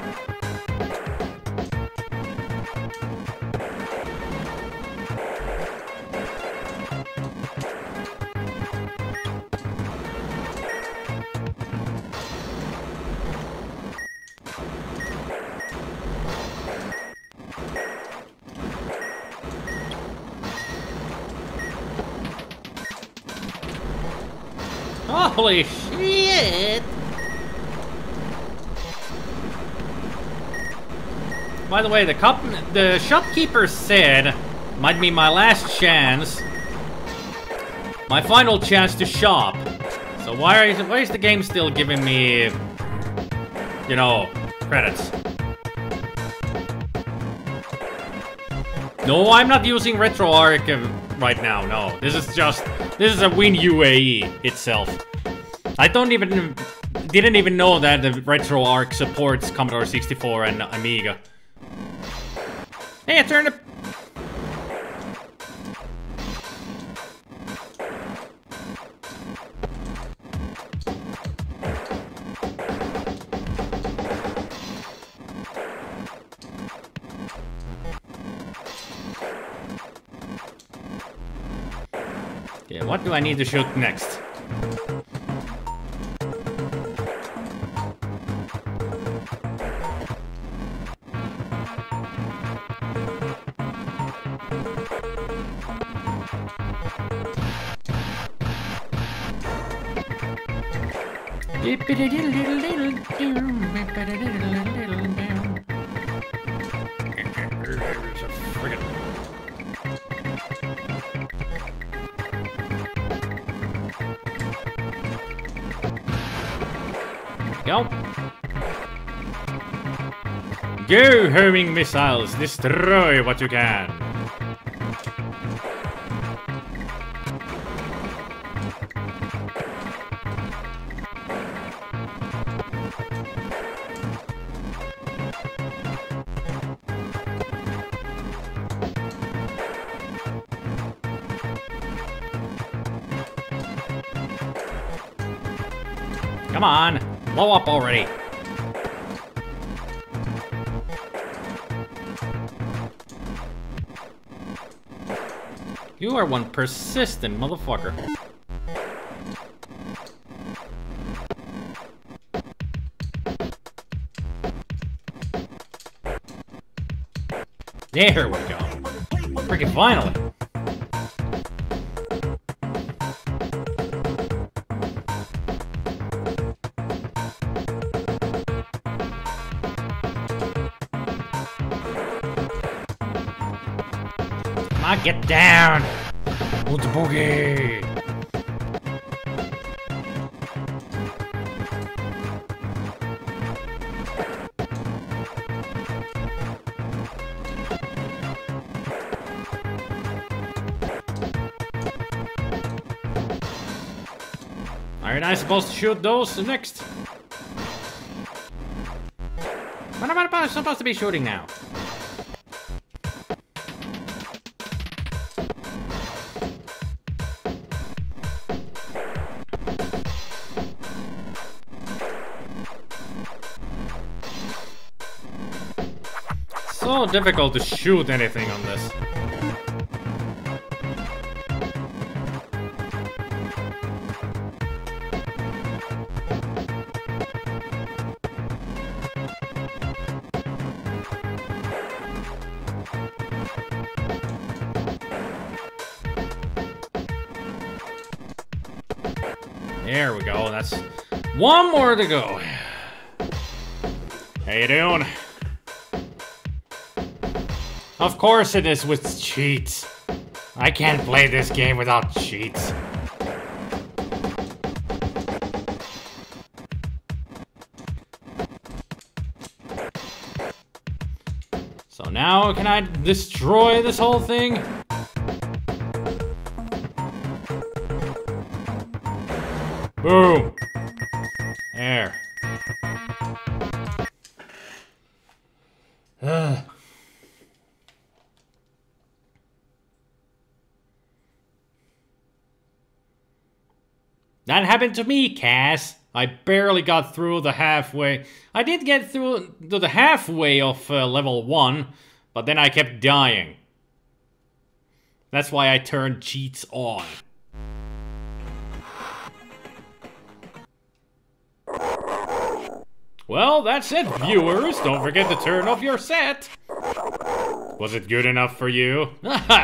Holy shit! By the way, the shopkeeper said, might be my last chance, my final chance to shop. So why is the game still giving me, you know, credits? No, I'm not using RetroArch right now. No, this is a Win UAE itself. I don't even didn't even know that the RetroArch supports Commodore 64 and Amiga. Hey, I turned it. Yeah, what do I need to shoot next? Go. Go, homing missiles, destroy what you can. Come on, blow up already. You are one persistent motherfucker. There we go. Freaking finally. Come on, get down! Hold the boogie! Aren't I supposed to shoot those next? What am I supposed to be shooting now? So difficult to shoot anything on this. There we go, that's one more to go. How you doing? Of course it is with cheats. I can't play this game without cheats. So now can I destroy this whole thing? Boom! There. That happened to me, Cass. I barely got through the halfway. I did get through to the halfway of level 1, but then I kept dying. That's why I turned cheats on. Well, that's it, viewers. Don't forget to turn off your set. Was it good enough for you?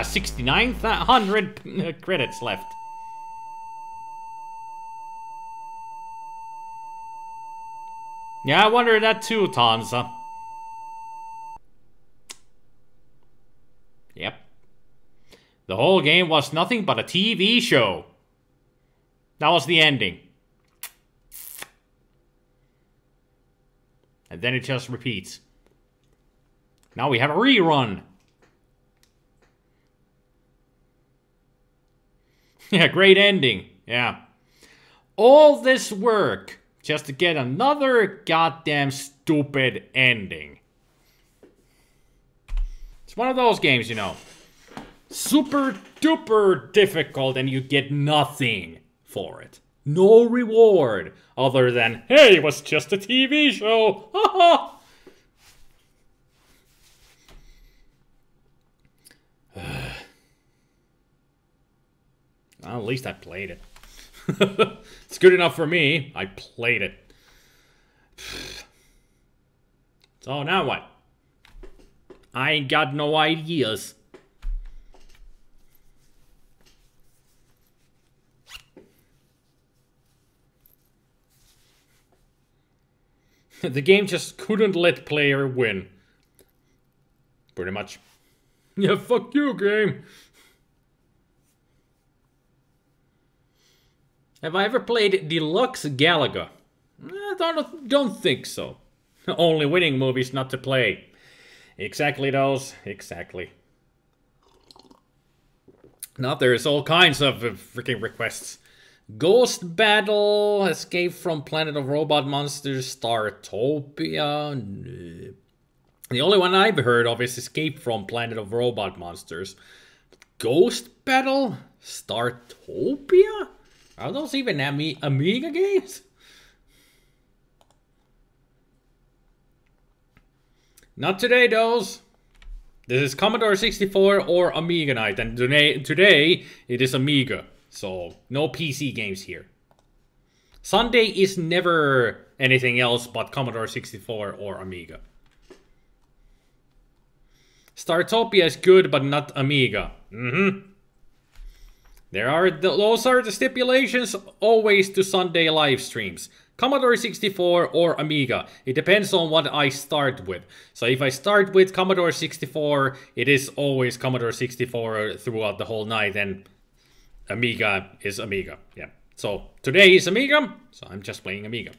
6,900 credits left. Yeah, I wondered that too, Tanza. Yep. The whole game was nothing but a TV show. That was the ending. And then it just repeats. Now we have a rerun. Yeah, great ending. Yeah. All this work just to get another goddamn stupid ending. It's one of those games, you know. Super duper difficult and you get nothing for it. No reward other than, hey, it was just a TV show. Haha. Well, at least I played it. It's good enough for me. I played it. So now what? I ain't got no ideas. The game just couldn't let player win. Pretty much. Yeah, fuck you, game. Have I ever played Deluxe Galaga? I don't think so. Only winning movies not to play. Exactly those. Exactly. Now there's all kinds of freaking requests. Ghost Battle, Escape from Planet of Robot Monsters, Startopia. The only one I've heard of is Escape from Planet of Robot Monsters. Ghost Battle? Startopia? Are those even Amiga games? Not today, those. This is Commodore 64 or Amiga night, and today it is Amiga. So, no PC games here. Sunday is never anything else but Commodore 64 or Amiga. Startopia is good, but not Amiga. Those are the stipulations always to Sunday live streams. Commodore 64 or Amiga. It depends on what I start with. So if I start with Commodore 64, it is always Commodore 64 throughout the whole night, and Amiga is Amiga. Yeah. So today is Amiga, so I'm just playing Amiga.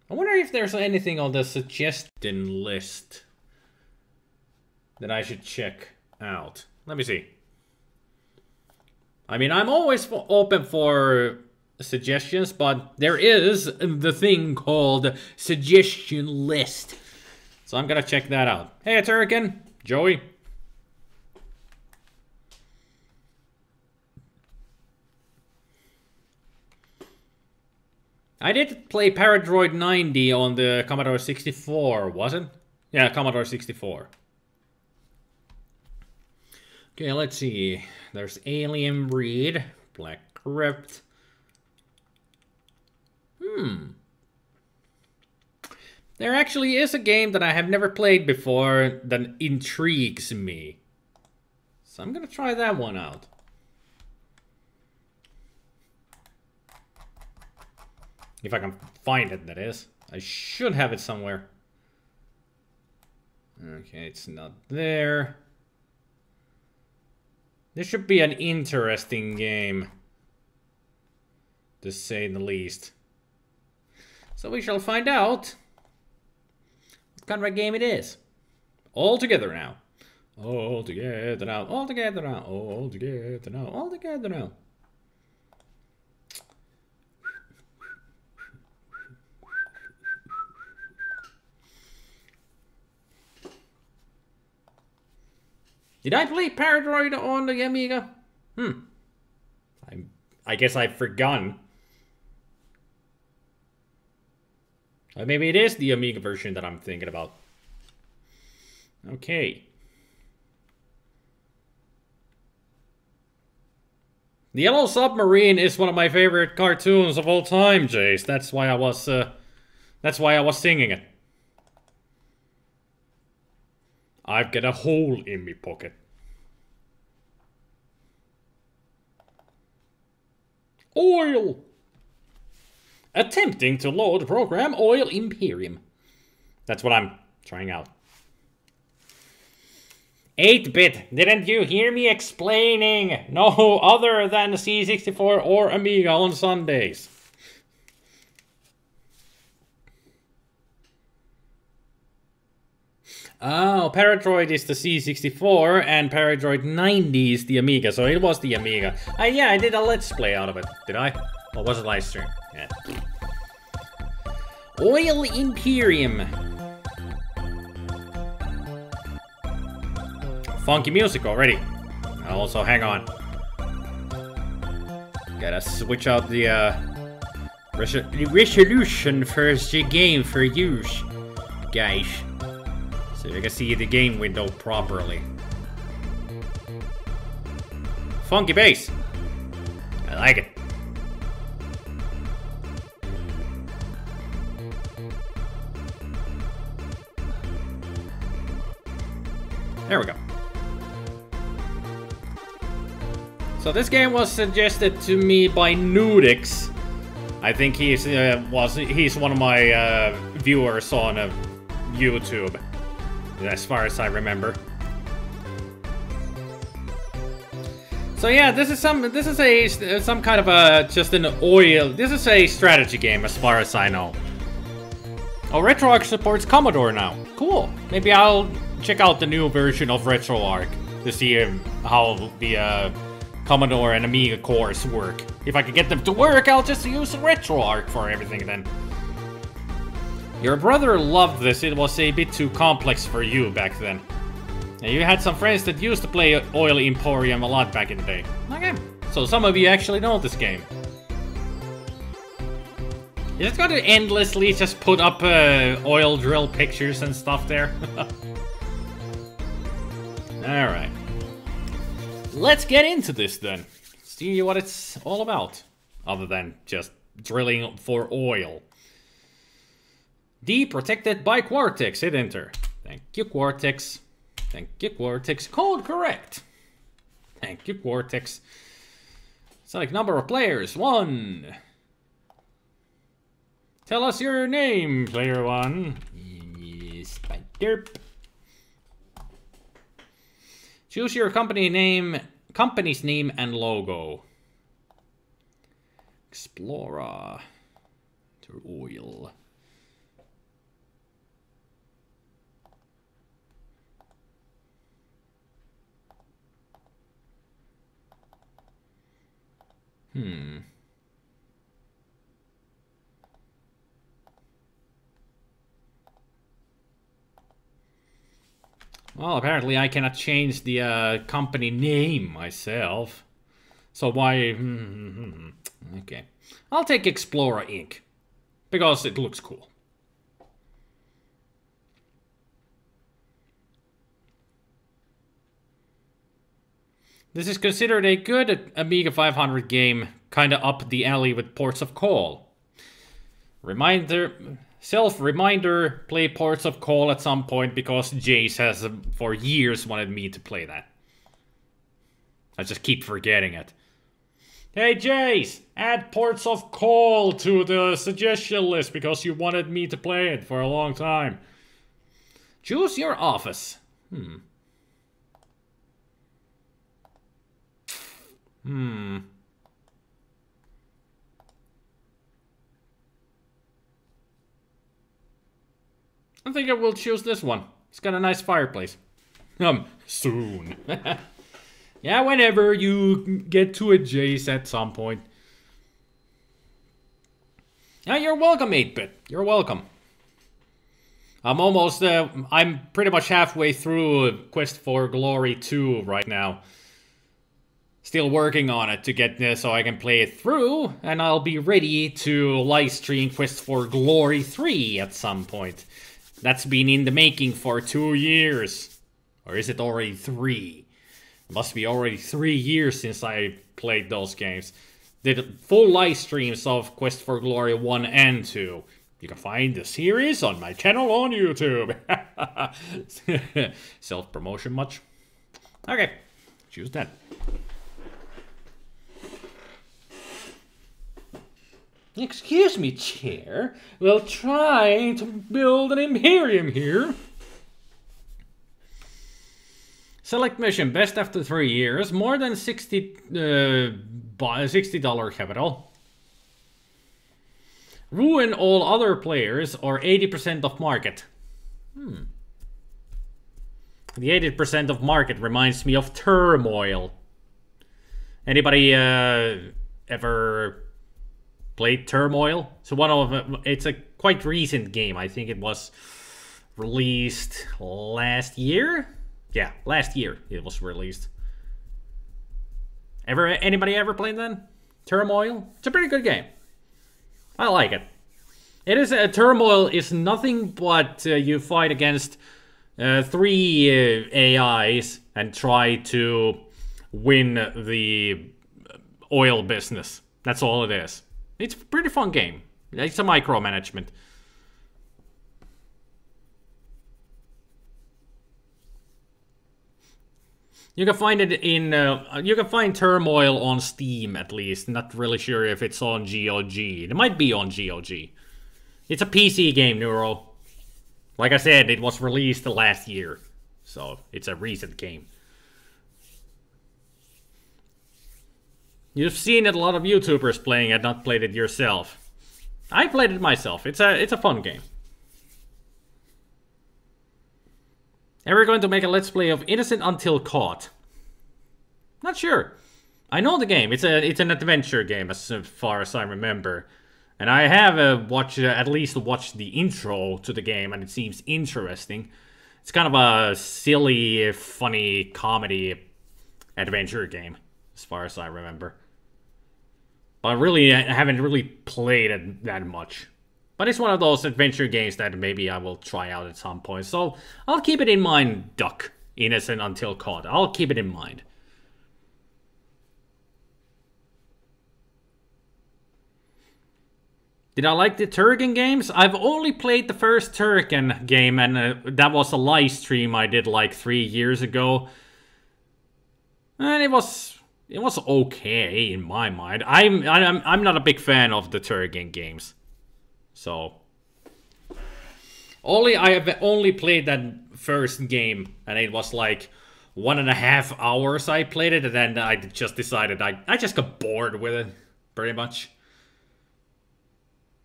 I wonder if there's anything on the suggestion list that I should check out. Let me see. I mean, I'm always open for suggestions, but there is the thing called suggestion list. So I'm gonna check that out. Hey, Turrican, Joey. I did play Paradroid 90 on the Commodore 64, wasn't? Yeah, Commodore 64. Okay, let's see. There's Alien Breed, Black Crypt. There actually is a game that I have never played before that intrigues me. So I'm gonna try that one out. If I can find it, that is. I should have it somewhere. Okay, it's not there. This should be an interesting game, to say the least. So we shall find out what kind of a game it is. All together now. All together now. All together now. All together now. All together now. Did I play Paradroid on the Amiga? I guess I've forgotten. Or maybe it is the Amiga version that I'm thinking about. Okay. The Yellow Submarine is one of my favorite cartoons of all time, Jace. That's why I was singing it. I've got a hole in me pocket. Oil! Attempting to load program Oil Imperium. That's what I'm trying out. 8-bit, didn't you hear me explaining? No other than C64 or Amiga on Sundays. Oh, Paradroid is the C64 and Paradroid 90 is the Amiga, so it was the Amiga. Yeah, I did a Let's Play out of it, did I? Or was it live stream? Yeah. Oil Imperium. Funky music already. Also, hang on. Gotta switch out the resolution for the game for use, guys. So you can see the game window properly. Funky bass. I like it. There we go. So this game was suggested to me by Nudix. I think he's one of my viewers on YouTube, as far as I remember. So yeah, this is some kind of a just an oil. This is a strategy game, as far as I know. Oh, RetroArch supports Commodore now. Cool. Maybe I'll check out the new version of RetroArch to see how the Commodore and Amiga cores work. If I can get them to work, I'll just use RetroArch for everything then. Your brother loved this. It was a bit too complex for you back then. And you had some friends that used to play Oil Emporium a lot back in the day. Okay, so some of you actually know this game. Is it going to endlessly just put up oil drill pictures and stuff there? Alright. Let's get into this then. See what it's all about. Other than just drilling for oil. D protected by Quartex. Hit enter. Thank you, Quartex. Thank you, Quartex. Code correct. Thank you, Quartex. Select number of players. 1. Tell us your name, player 1. Spider. Choose your company's name and logo. Explorer. To oil. Well, apparently I cannot change the company name myself. So why... Okay. I'll take Explorer Inc. Because it looks cool. This is considered a good Amiga 500 game, kinda up the alley with Ports of Call. Self-reminder, play Ports of Call at some point because Jace has for years wanted me to play that. I just keep forgetting it. Hey Jace, add Ports of Call to the suggestion list because you wanted me to play it for a long time. Choose your office. I think I will choose this one. It's got a nice fireplace. Soon. Yeah, whenever you get to it, Jace, at some point. Yeah, you're welcome, 8-Bit. You're welcome. I'm pretty much halfway through Quest for Glory 2 right now. Still working on it to get this so I can play it through, and I'll be ready to live stream Quest for Glory 3 at some point. That's been in the making for 2 years. Or is it already 3? It must be already 3 years since I played those games. Did full live streams of Quest for Glory 1 and 2. You can find the series on my channel on YouTube. Self-promotion much? Okay, choose that. Excuse me, chair. We're trying to build an Imperium here. Select mission, best after 3 years. More than $60 capital. Ruin all other players or 80% of market. The 80% of market reminds me of Turmoil. Anybody ever played Turmoil? So it's quite recent game. I think it was released last year. Yeah, last year it was released. Anybody ever played that? Turmoil? It's a pretty good game. I like it. It is Turmoil is nothing but you fight against 3 AIs and try to win the oil business. That's all it is. It's a pretty fun game. It's a micromanagement. You can find it in, you can find Turmoil on Steam at least. Not really sure if it's on GOG. It might be on GOG. It's a PC game, Neuro. Like I said, it was released last year. So, it's a recent game. You've seen it, a lot of YouTubers playing it, not played it yourself. I played it myself. It's a fun game. And we're going to make a let's play of Innocent Until Caught. Not sure. I know the game. It's an adventure game as far as I remember. And I have at least watched the intro to the game, and it seems interesting. It's kind of a silly, funny comedy adventure game, as far as I remember. But I haven't really played it that much. But it's one of those adventure games that maybe I will try out at some point. So I'll keep it in mind, Duck. Innocent Until Caught. I'll keep it in mind. Did I like the Turrican games? I've only played the first Turrican game, and that was a live stream I did like 3 years ago. And it was okay in my mind. I'm not a big fan of the Turrican games. So I have only played that first game, and it was like 1.5 hours I played it, and then I just decided I just got bored with it, pretty much.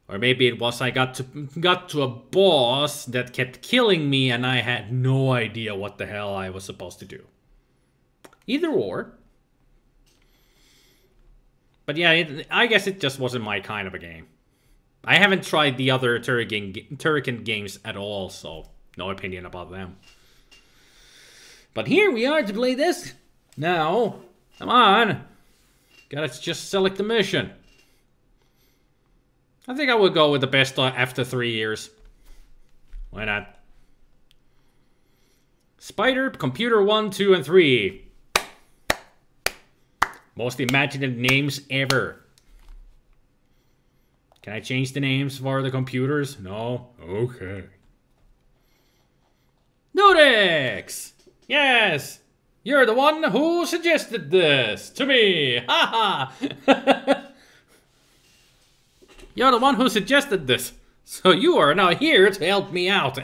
Or maybe it was I got to a boss that kept killing me, and I had no idea what the hell I was supposed to do. Either or. But yeah, I guess it just wasn't my kind of a game. I haven't tried the other Turrican games at all, so no opinion about them. But here we are to play this. Now, come on. Gotta just select the mission. I think I will go with the best after 3 years. Why not? Spider, Computer 1, 2, and 3. Most imaginative names ever. Can I change the names for the computers? No? Okay. Nodex! Yes! You're the one who suggested this to me! Ha ha! You're the one who suggested this. So you are now here to help me out.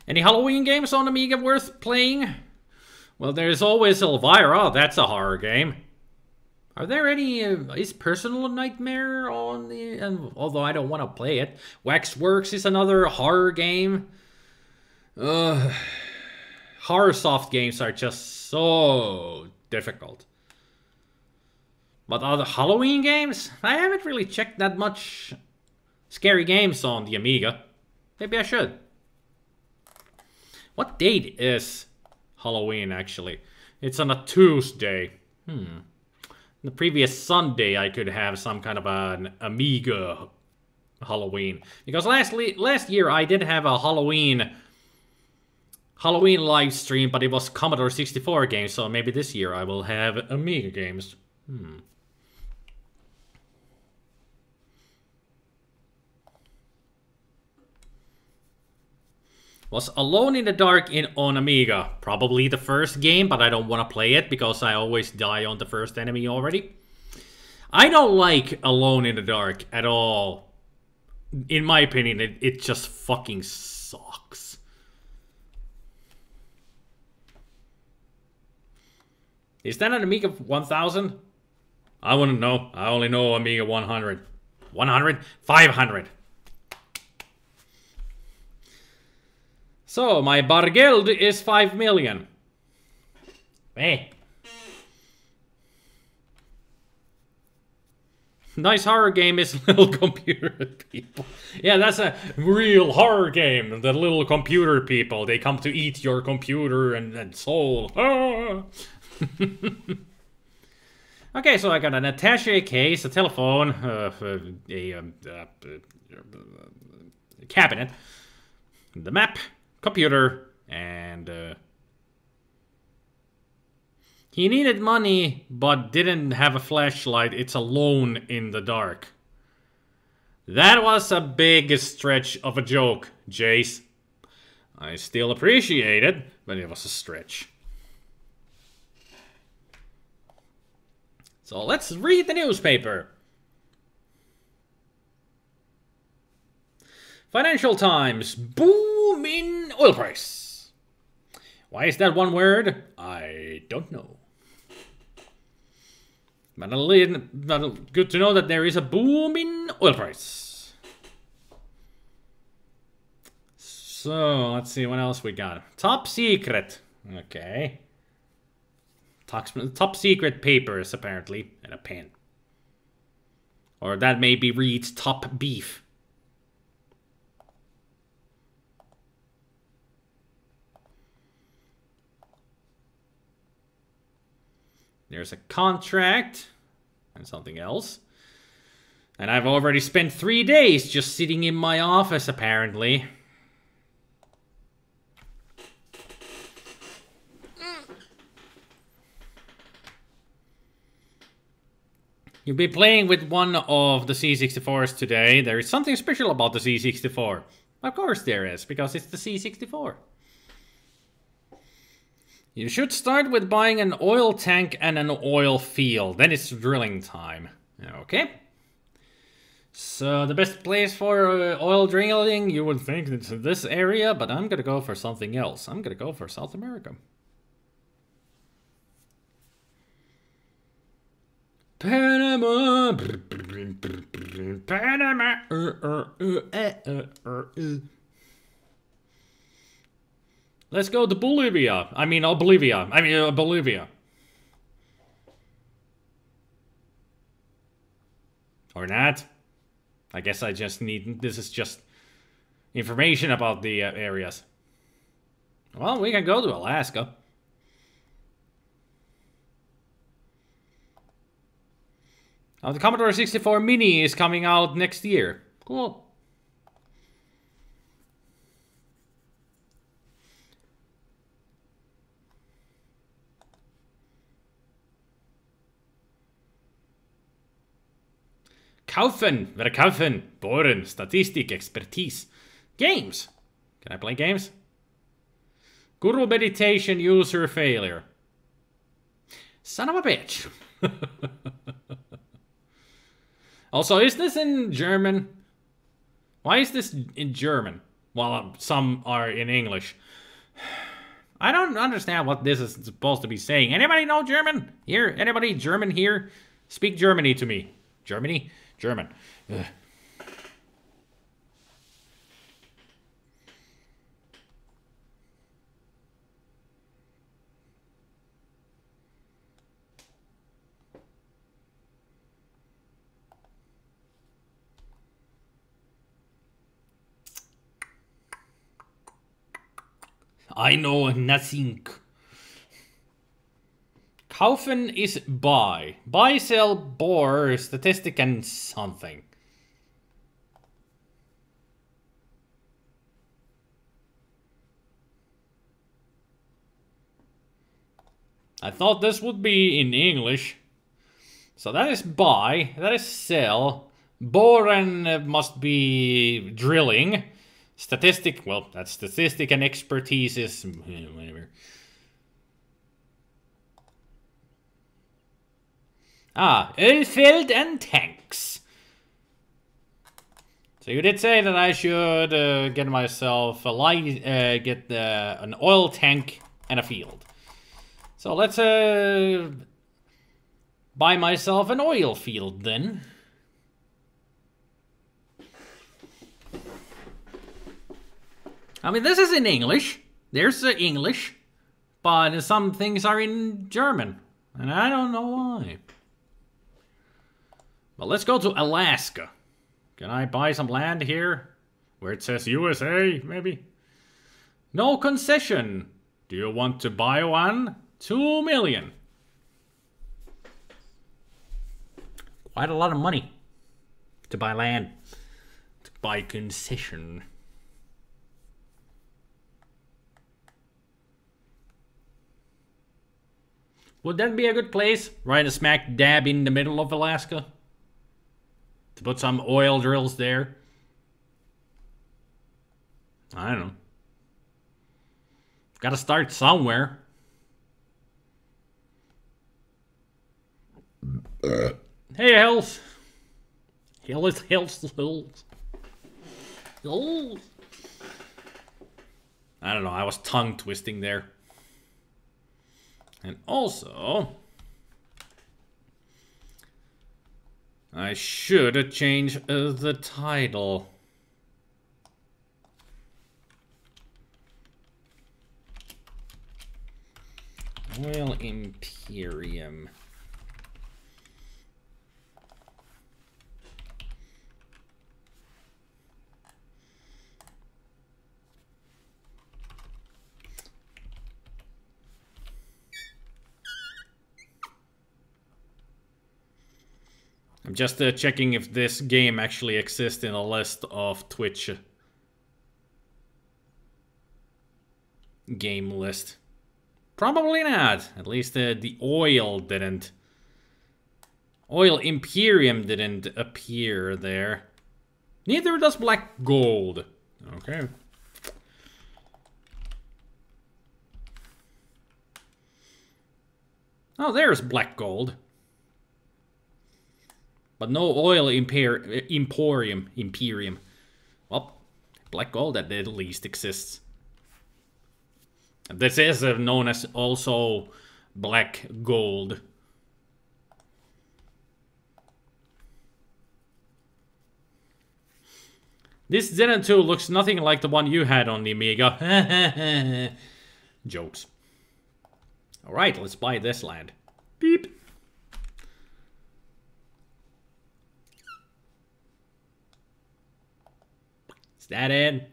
Any Halloween games on Amiga worth playing? Well, there's always Elvira. That's a horror game. Are there any... is Personal Nightmare on the... although I don't want to play it. Waxworks is another horror game. Horror soft games are just so difficult. But other Halloween games? I haven't really checked that much scary games on the Amiga. Maybe I should. What date is Halloween, actually? It's on a Tuesday. The previous Sunday, I could have some kind of an Amiga Halloween. Because last year, I did have a Halloween live stream, but it was Commodore 64 games, so maybe this year I will have Amiga games. Was Alone in the Dark on Amiga. Probably the first game, but I don't want to play it because I always die on the first enemy already. I don't like Alone in the Dark at all. In my opinion, it just fucking sucks. Is that an Amiga 1000? I wouldn't know. I only know Amiga 100. 100? 500. So, my Bargeld is 5 million. Hey. Nice horror game is Little Computer People. Yeah, that's a real horror game. The little computer people, they come to eat your computer and soul. Ah! Okay, so I got an attaché case, a telephone, a cabinet, the map, computer, and he needed money, but didn't have a flashlight. It's alone in the dark. That was a big stretch of a joke, Jace. I still appreciate it, but it was a stretch. So let's read the newspaper. Financial Times, boom in oil price. Why is that one word? I don't know. But good to know that there is a boom in oil price. So, let's see what else we got. Top secret. Okay. Top secret papers, apparently. And a pen. Or that maybe reads top beef. There's a contract and something else. And I've already spent 3 days just sitting in my office, apparently. You'll be playing with one of the C64s today. There is something special about the C64. Of course there is, because it's the C64. You should start with buying an oil tank and an oil field. Then it's drilling time. Okay. So the best place for oil drilling, you would think it's in this area, but I'm gonna go for something else. I'm gonna go for South America. Panama. Panama. Let's go to Bolivia. Bolivia. Or not. I guess I just need... This is just information about the areas. Well, we can go to Alaska. Oh, the Commodore 64 Mini is coming out next year. Cool. Verkaufen, bohren, Statistik, Expertise. Games. Can I play games? Guru meditation user failure. Son of a bitch. Also, is this in German? Why is this in German? Well, some are in English. I don't understand what this is supposed to be saying. Anybody know German? Here? Anybody German here? Speak Germany to me. Germany? German. Ugh. I know nothing. Kaufen is buy. Buy, sell, bore, statistic, and something. I thought this would be in English. So that is buy, that is sell. Boren must be drilling. Statistic, well, that's statistic and expertise is whatever. Ah, Ölfeld and tanks. So you did say that I should get myself a light, an oil tank and a field. So let's buy myself an oil field then. I mean, this is in English. There's English, but some things are in German, and I don't know why. Well, let's go to Alaska. Can I buy some land here? Where it says USA, maybe? No concession. Do you want to buy one? 2 million. Quite a lot of money to buy land. To buy concession. Would that be a good place? Right smack dab in the middle of Alaska? To put some oil drills there? I don't know. Gotta start somewhere. Hey, Hills. Hills. I don't know, I was tongue twisting there. And also, I should change the title. Oil Imperium. I'm just checking if this game actually exists in a list of Twitch game list. Probably not. At least the oil didn't. Oil Imperium didn't appear there. Neither does Black Gold. Okay. Oh, there's Black Gold. But no Oil Imperium. Well, Black Gold at least exists. This is known as also Black Gold. This Xenon 2 looks nothing like the one you had on the Amiga. Jokes. Alright, let's buy this land. Beep. Is that it?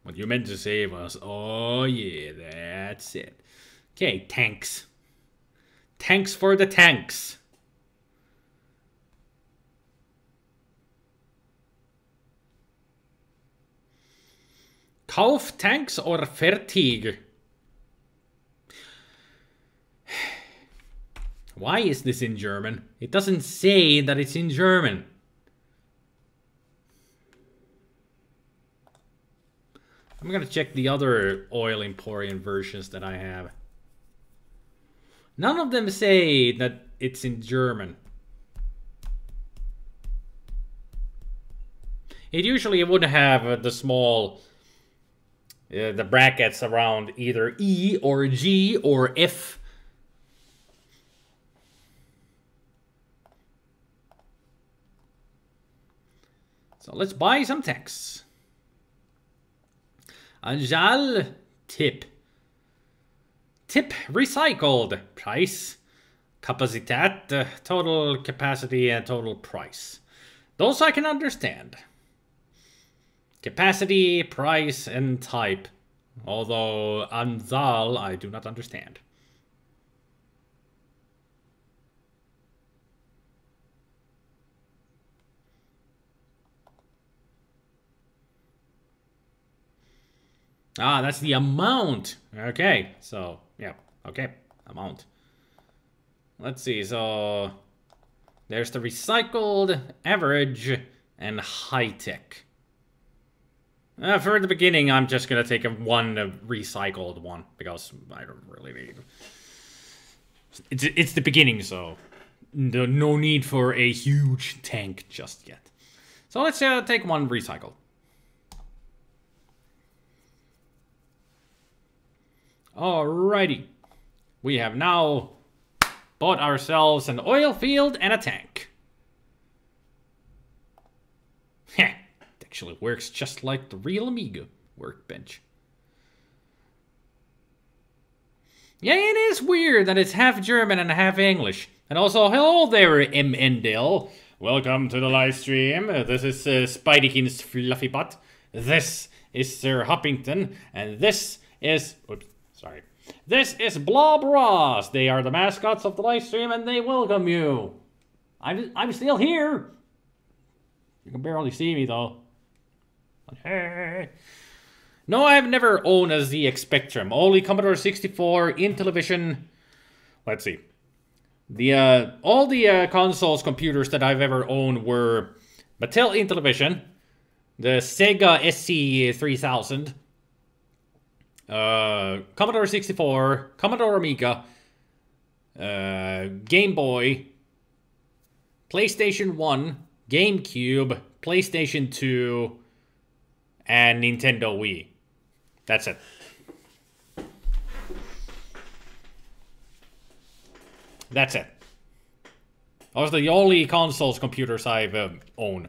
What you meant to say was, oh yeah, that's it. Okay, tanks. Tanks for the tanks. Kauf Tanks or Fertig? Why is this in German? It doesn't say that it's in German. I'm gonna check the other Oil Emporium versions that I have. None of them say that it's in German. It usually would have the small, the brackets around either E or G or F. So let's buy some tanks. Anjal tip. Tip recycled. Price. Kapazitat. Total capacity and total price. Those I can understand. Capacity, price, and type. Although Anzal I do not understand. Ah, that's the amount. Okay, so, yeah, okay, amount. Let's see, so there's the recycled, average, and high-tech. For the beginning, I'm just gonna take one recycled one, because I don't really need it. It's the beginning, so no need for a huge tank just yet. So let's take one recycled. Alrighty. We have now bought ourselves an oil field and a tank. Heh. It actually works just like the real Amiga workbench. Yeah, it is weird that it's half German and half English. And also, hello there, M. Endel. Welcome to the live stream. This is Spideykin's Fluffy Butt. This is Sir Hoppington. And this is... Oops, sorry. This is Blob Ross. They are the mascots of the live stream and they welcome you. I'm still here. You can barely see me though. Hey. No, I've never owned a ZX Spectrum. Only Commodore 64, Intellivision. Let's see. All the consoles, computers that I've ever owned were Mattel Intellivision, the Sega SC3000, Commodore 64, Commodore Amiga, Game Boy, PlayStation 1, GameCube, PlayStation 2, and Nintendo Wii. That's it. That's it. Those are the only consoles, computers I've owned.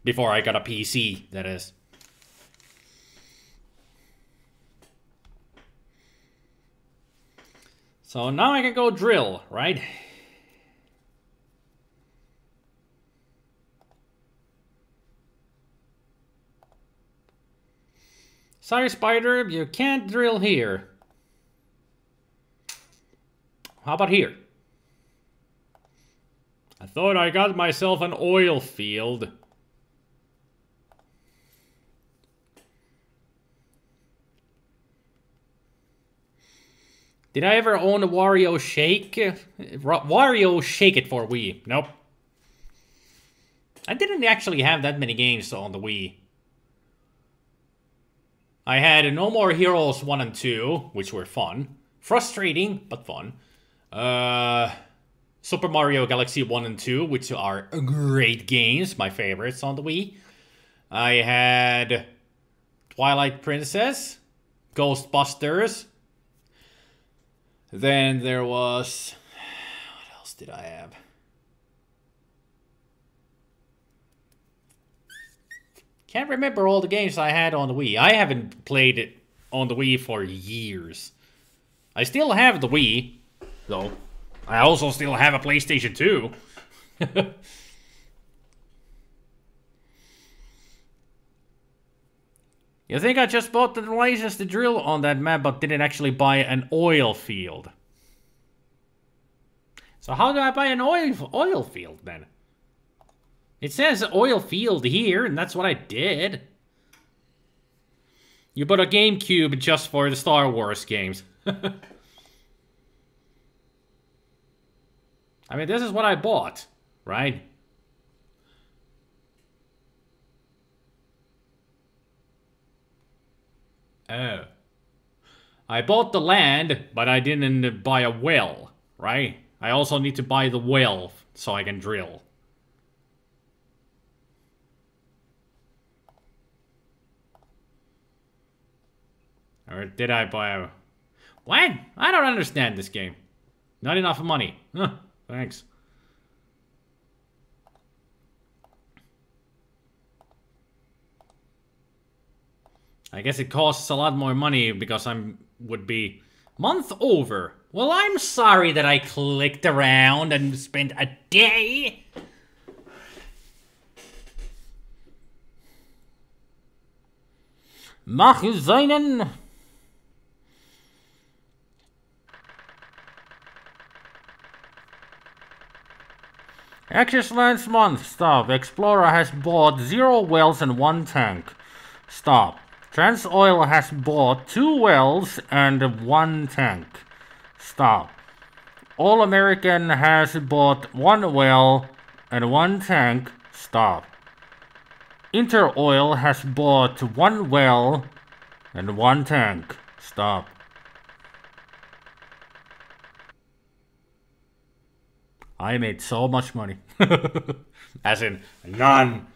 Before I got a PC, that is. So now I can go drill, right? Sorry, Spider, you can't drill here. How about here? I thought I got myself an oil field. Did I ever own a Wario Shake? Wario Shake It for Wii. Nope. I didn't actually have that many games on the Wii. I had No More Heroes 1 and 2, which were fun. Frustrating, but fun. Super Mario Galaxy 1 and 2, which are great games, my favorites on the Wii. I had Twilight Princess, Ghostbusters. Then there was... What else did I have? Can't remember all the games I had on the Wii. I haven't played it on the Wii for years. I still have the Wii, though. I also still have a PlayStation 2. You think I just bought the license to drill on that map, but didn't actually buy an oil field? So how do I buy an oil field, then? It says oil field here, and that's what I did. You bought a GameCube just for the Star Wars games. I mean, this is what I bought, right? Oh. I bought the land, but I didn't buy a well, right? I also need to buy the well so I can drill. Or did I buy a... What? I don't understand this game. Not enough money. Huh, thanks. I guess it costs a lot more money because would be month over. Well, I'm sorry that I clicked around and spent a day. Mach seinen. Excellent month. Stop. Explorer has bought 0 wells and 1 tank. Stop. Transoil has bought 2 wells and 1 tank. Stop. All American has bought 1 well and 1 tank. Stop. Interoil has bought 1 well and 1 tank. Stop. I made so much money. As in, none.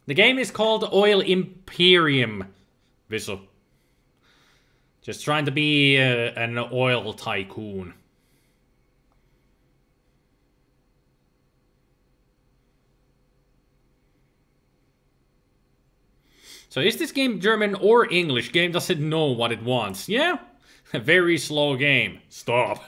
The game is called Oil Imperium, Vissel. Just trying to be an oil tycoon. So is this game German or English? Game doesn't know what it wants. Yeah? A very slow game. Stop.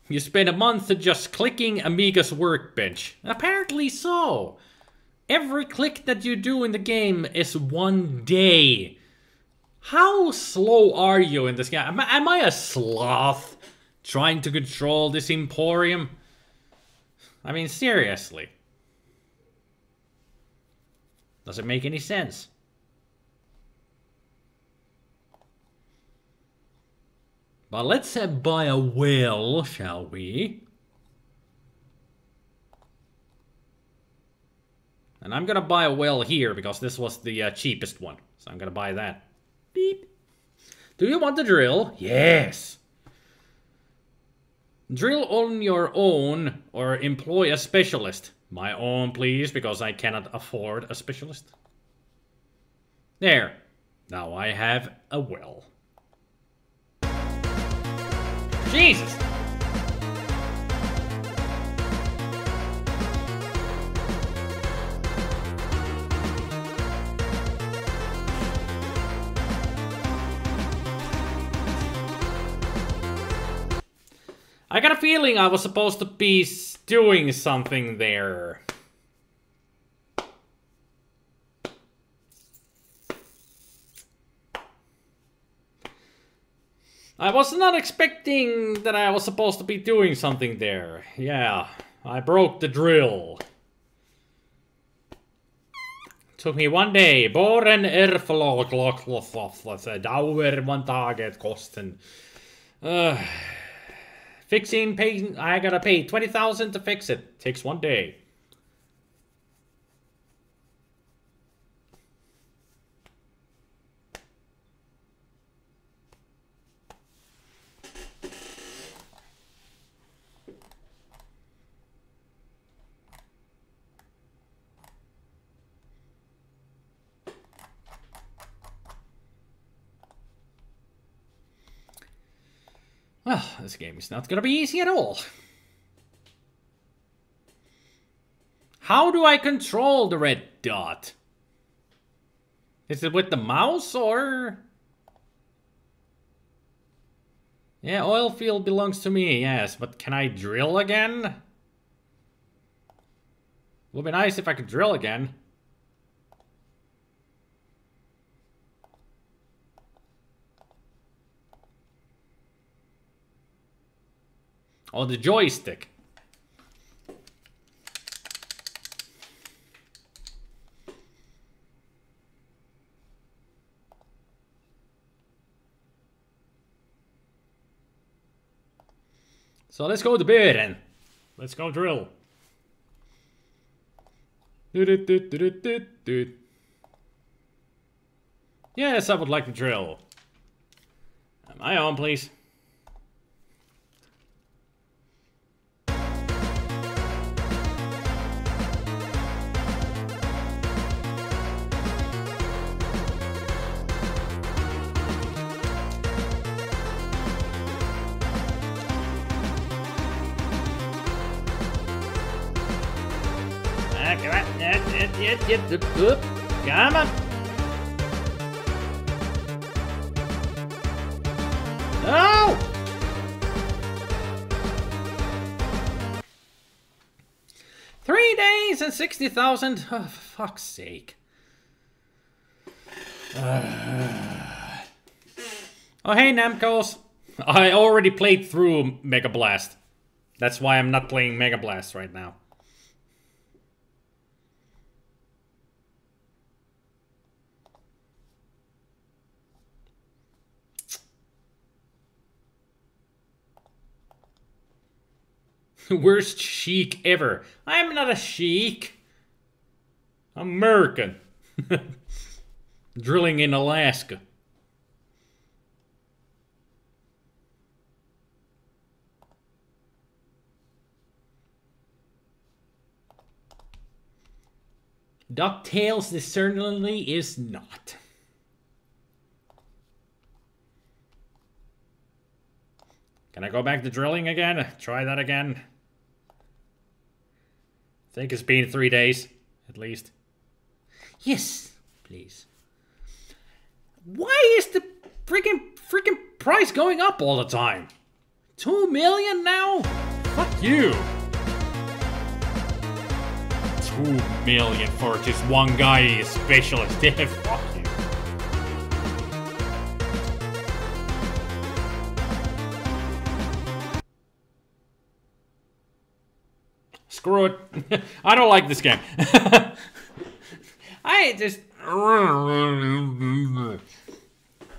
You spend a month just clicking Amiga's workbench. Apparently so. Every click that you do in the game is 1 day. How slow are you in this game? Am I a sloth trying to control this emporium? I mean, seriously. Does it make any sense? But let's buy a whale, shall we? And I'm gonna buy a well here because this was the cheapest one. So I'm gonna buy that. Beep. Do you want the drill? Yes. Drill on your own or employ a specialist. My own, please, because I cannot afford a specialist. There. Now I have a well. Jesus! I got a feeling I was supposed to be doing something there. I was not expecting that I was supposed to be doing something there. Yeah, I broke the drill. Took me 1 day. Boren erflok dauer 1 taget kosten. Fixing, paying, I gotta pay 20,000 to fix it. Takes 1 day. Well, this game is not gonna be easy at all. How do I control the red dot? Is it with the mouse or... Yeah, oil field belongs to me, yes, but can I drill again? Would be nice if I could drill again. Oh, the joystick. So let's go to bed and let's go drill. Yes, I would like to drill. My own, please. Come on. No! $3 days and 60,000. Oh, for fuck's sake. Oh, hey, Namcos. I already played through Megablast. That's why I'm not playing Megablast right now. Worst sheik ever. I'm not a sheik. I'm American. Drilling in Alaska. DuckTales, this certainly is not. Can I go back to drilling again? Try that again. I think it's been 3 days. at least. Yes, please. Why is the freaking price going up all the time? 2 million now? Fuck you. 2 million for just one guy specialist. Fuck you. Screw it. I don't like this game. I just...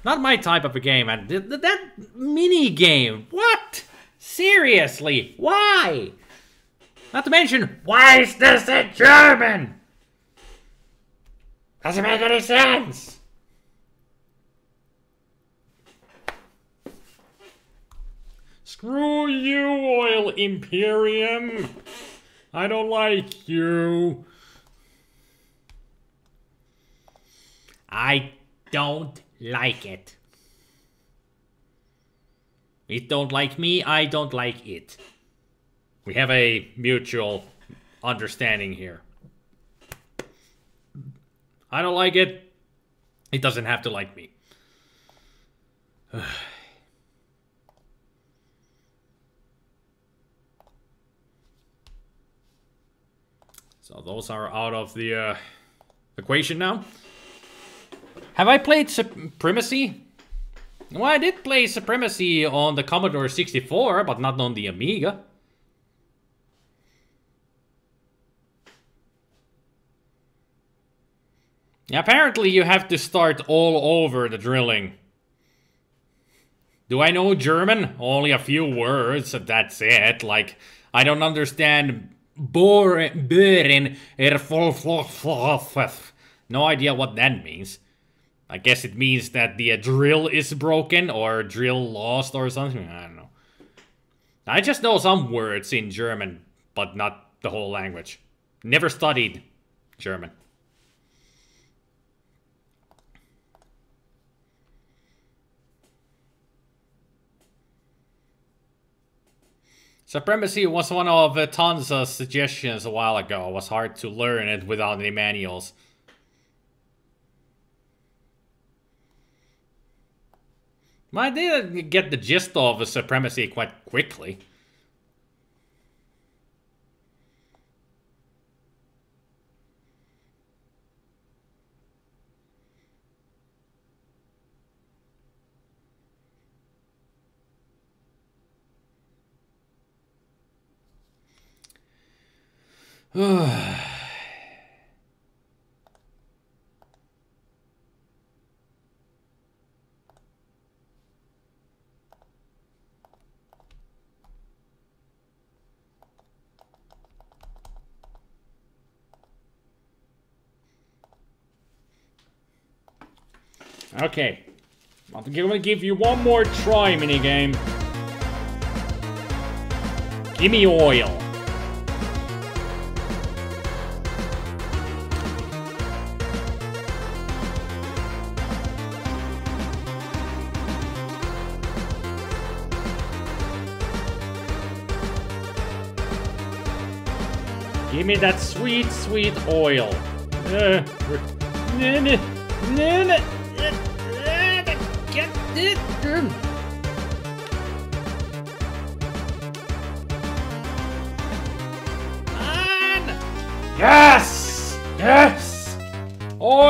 Not my type of a game. And that mini game. What? Seriously? Why? Not to mention, why is this in German? Doesn't make any sense. Screw you, Oil Imperium. I don't like you. I don't like it. It don't like me, I don't like it. We have a mutual understanding here. I don't like it. It doesn't have to like me. So those are out of the equation now. Have I played Supremacy? Well, I did play Supremacy on the Commodore 64, but not on the Amiga. Apparently you have to start all over the drilling. Do I know German? Only a few words, that's it. Like, I don't understand Bohren, no idea what that means. I guess it means that the drill is broken or drill lost or something. I don't know. I just know some words in German, but not the whole language. Never studied German. Supremacy was one of tons of suggestions a while ago. It was hard to learn it without any manuals. I did get the gist of Supremacy quite quickly. Okay, I'm gonna give you one more try, minigame. Give me oil. Give me that sweet, sweet oil. Get it. Yes! Yes! Oil!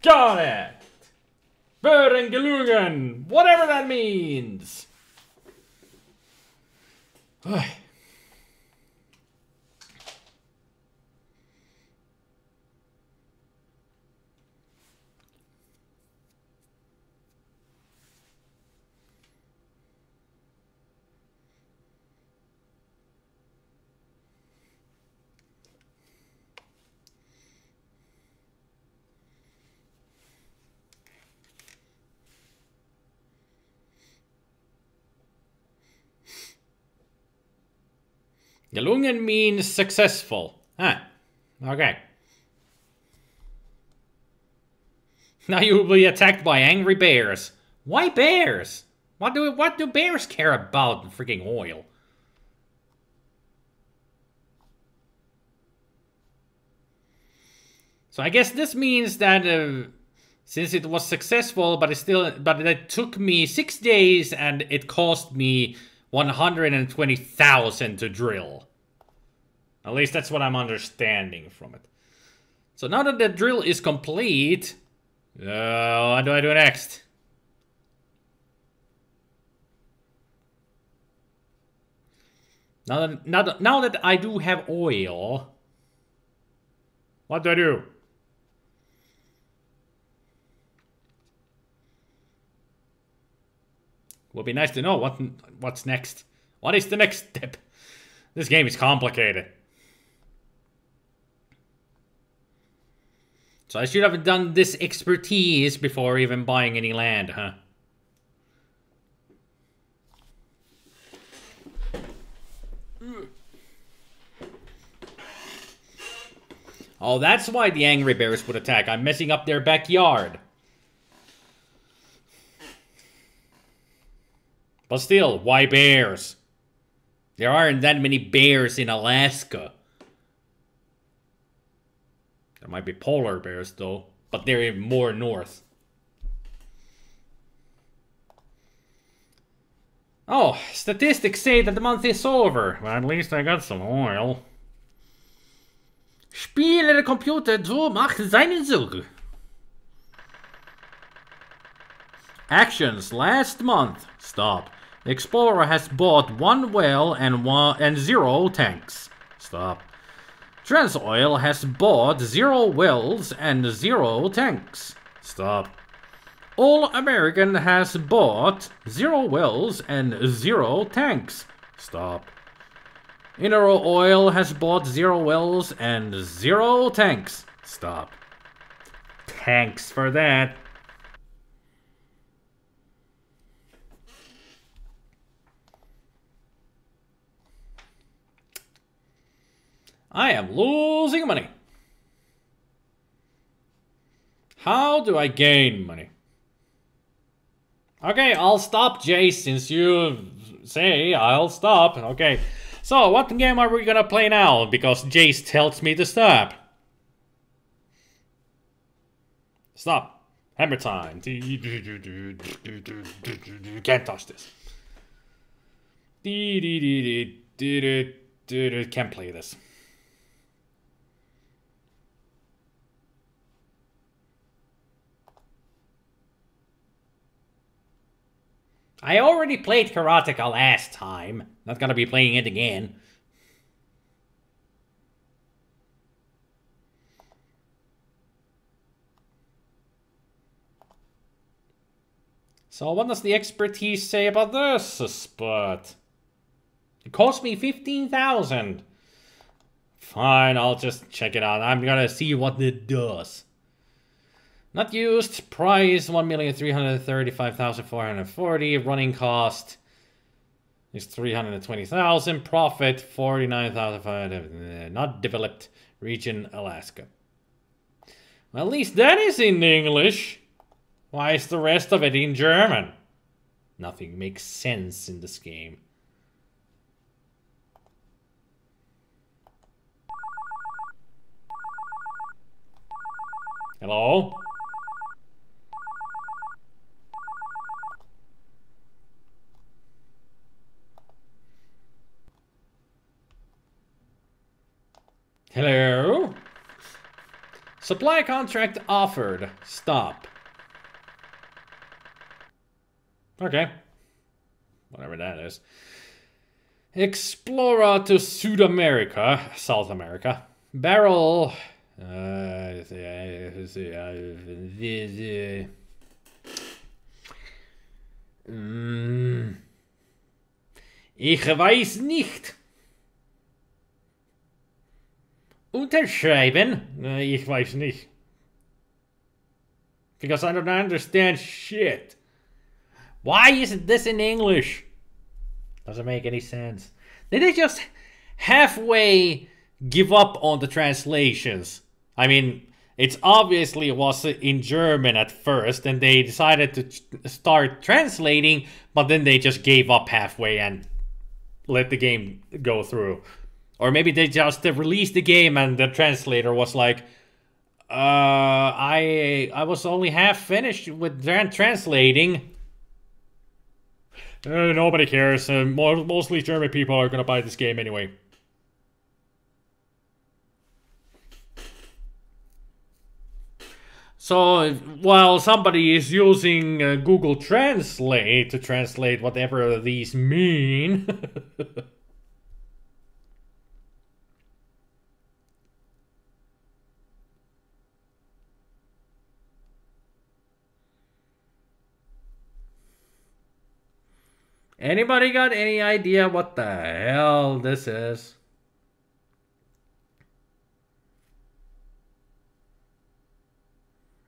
Got it! Börengelungen! Whatever that means! Gelungen means successful. Huh. Okay. Now you will be attacked by angry bears. Why bears? What do bears care about freaking oil? So I guess this means that since it was successful, but it took me 6 days and it cost me 120,000 to drill. At least that's what I'm understanding from it. So now that the drill is complete, what do I do next? Now that I do have oil, what do I do? Would be nice to know what's next. What is the next step? This game is complicated. So I should have done this expertise before even buying any land, huh? Oh, that's why the angry bears would attack. I'm messing up their backyard. But still, why bears? There aren't that many bears in Alaska. There might be polar bears, though. But they're even more north. Oh, statistics say that the month is over. Well, at least I got some oil. Spiele der Computer, so macht seinen Zug. Actions last month. Stop. The Explorer has bought 1 well and 0 tanks. Stop. Transoil has bought 0 wells and 0 tanks. Stop. All American has bought 0 wells and 0 tanks. Stop. Inero Oil has bought 0 wells and 0 tanks. Stop. Thanks for that. I am losing money. How do I gain money? Okay, I'll stop, Jace, since you say I'll stop. Okay, so what game are we gonna play now? Because Jace tells me to stop. Stop. Hammer time. Can't touch this. Can't play this. I already played Karateka last time. Not gonna be playing it again. So what does the expertise say about this spot? It cost me 15,000. Fine, I'll just check it out. I'm gonna see what it does. Not used. Price 1,335,440. Running cost is 320,000. Profit 49,500. Not developed. Region Alaska. Well, at least that is in English. Why is the rest of it in German? Nothing makes sense in this game. Hello? Hello? Supply contract offered. Stop. Okay. Whatever that is. Explorer to South America. South America. Barrel. Ich weiß nicht. Unterschreiben? Ich weiß nicht. Because I don't understand shit. Why isn't this in English? Doesn't make any sense. Did they just halfway give up on the translations? I mean, It's obviously was in German at first, and they decided to start translating, but then they just gave up halfway and let the game go through. Or maybe they just released the game and the translator was like, I was only half finished with translating. Nobody cares. Mostly German people are gonna buy this game anyway. So while somebody is using Google Translate to translate whatever these mean, anybody got any idea what the hell this is?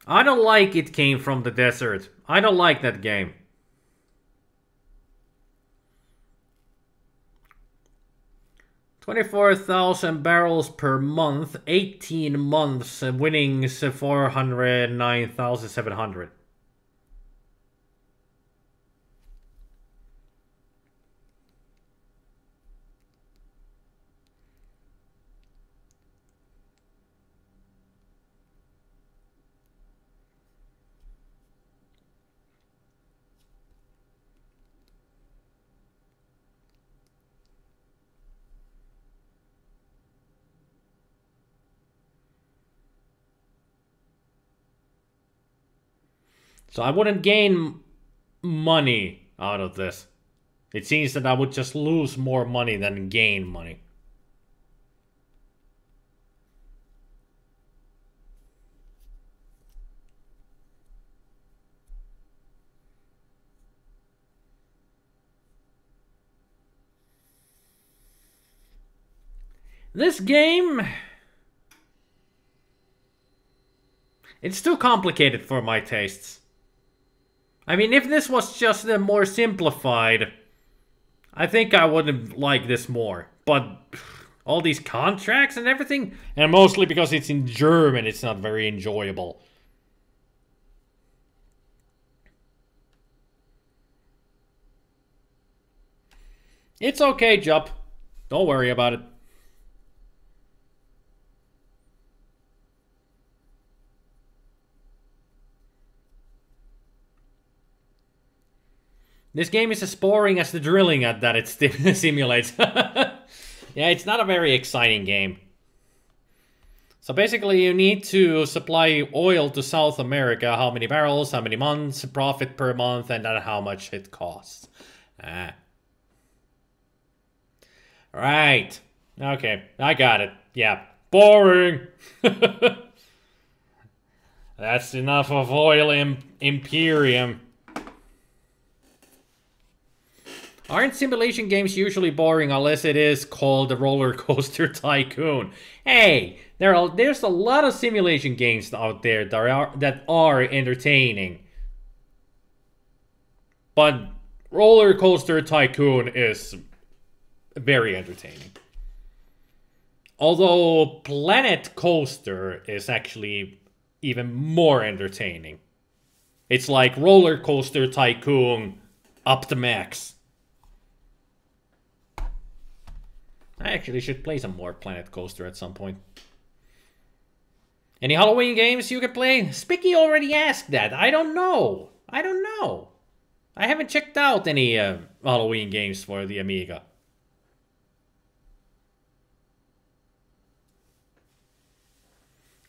I don't like It Came from the Desert. I don't like that game. $24,000 barrels per month, 18 months, winnings 409,700. So I wouldn't gain money out of this. It seems that I would just lose more money than gain money. This game... it's too complicated for my tastes. I mean, if this was just more simplified, I think I would like this more. But all these contracts and everything, and mostly because it's in German, it's not very enjoyable. It's okay, Jup. Don't worry about it. This game is as boring as the drilling that it simulates. Yeah, it's not a very exciting game. So basically you need to supply oil to South America. How many barrels, how many months, profit per month, and then how much it costs. Right. Okay, I got it. Yeah, boring. That's enough of oil Imperium. Aren't simulation games usually boring unless it is called the Roller Coaster Tycoon? Hey, there's a lot of simulation games out there that are entertaining. But Roller Coaster Tycoon is very entertaining. Although Planet Coaster is actually even more entertaining. It's like Roller Coaster Tycoon up to max. I actually should play some more Planet Coaster at some point. Any Halloween games you can play? Spicky already asked that. I don't know. I don't know. I haven't checked out any Halloween games for the Amiga.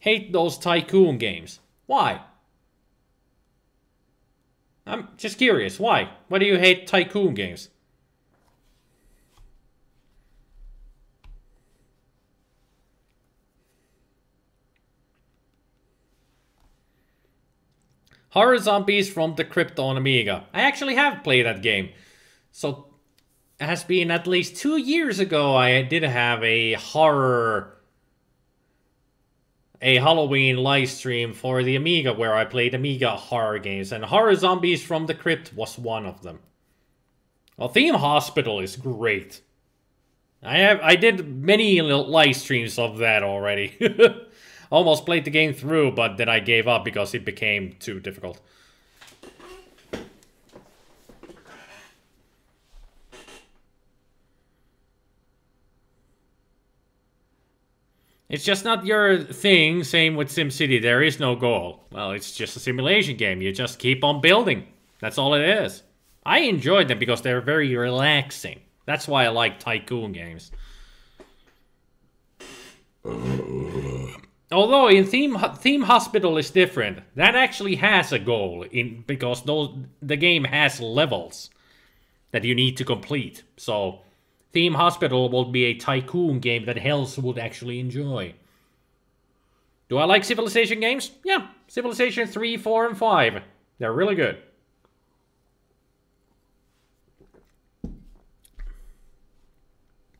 Hate those Tycoon games. Why? I'm just curious. Why? Why do you hate Tycoon games? Horror Zombies from the Crypt on Amiga. I actually have played that game. So, it has been at least 2 years ago I did have a Halloween live stream for the Amiga where I played Amiga horror games. And Horror Zombies from the Crypt was one of them. Well, Theme Hospital is great. I did many live streams of that already. almost played the game through, but then I gave up because it became too difficult. It's just not your thing, same with SimCity, there is no goal. Well, it's just a simulation game, you just keep on building. That's all it is. I enjoyed them because they're very relaxing. That's why I like tycoon games. Although in Theme Hospital is different. That actually has a goal because the game has levels that you need to complete. So Theme Hospital will be a tycoon game that Hells would actually enjoy. Do I like Civilization games? Yeah, Civilization 3, 4, and 5. They're really good.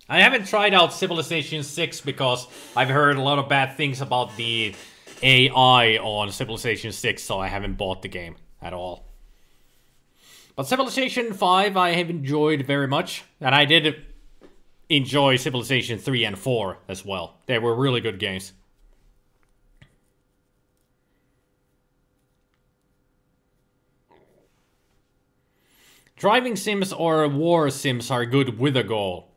I haven't tried out Civilization 6 because I've heard a lot of bad things about the AI on Civilization 6, so I haven't bought the game at all. But Civilization 5 I have enjoyed very much, and I did enjoy Civilization 3 and 4 as well. They were really good games. Driving sims or war sims are good with a goal.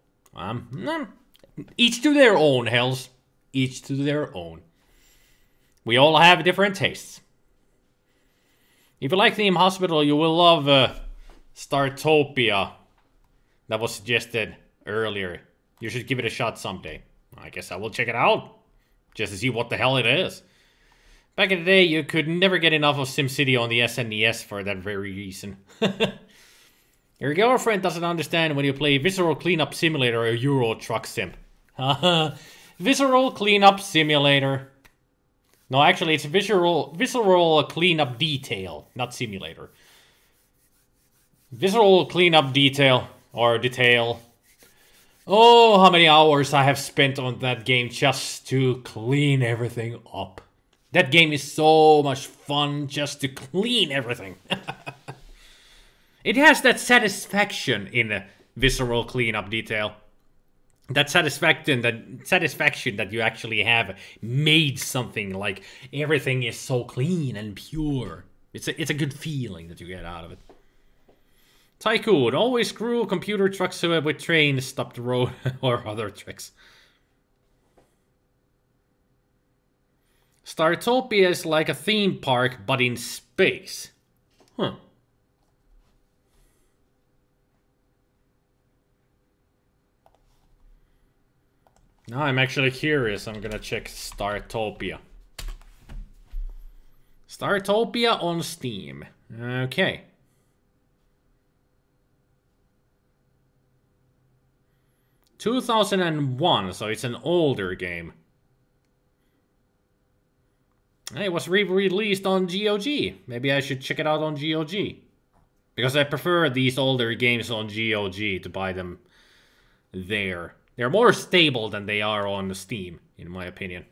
Each to their own, Hells. Each to their own. We all have different tastes. If you like Theme Hospital, you will love Startopia. That was suggested earlier. You should give it a shot someday. I guess I will check it out. Just to see what the hell it is. Back in the day, you could never get enough of SimCity on the SNES for that very reason. Your girlfriend doesn't understand when you play Visceral Cleanup Simulator or Euro Truck Sim. Visceral Cleanup Simulator. No, actually, it's Visceral Cleanup Detail, not Simulator. Visceral Cleanup Detail, or Detail. Oh, how many hours I have spent on that game just to clean everything up. That game is so much fun just to clean everything. It has that satisfaction in Visceral Cleanup Detail. That satisfaction that you actually have made something, like everything is so clean and pure. It's a good feeling that you get out of it. Tycoon, always screw computer trucks with trains, stop the road, or other tricks. Startopia is like a theme park, but in space. Huh. Now I'm actually curious. I'm gonna check Startopia. Startopia on Steam. Okay. ...2001, so it's an older game. It was re-released on GOG. Maybe I should check it out on GOG. Because I prefer these older games on GOG to buy them there. They're more stable than they are on Steam, in my opinion.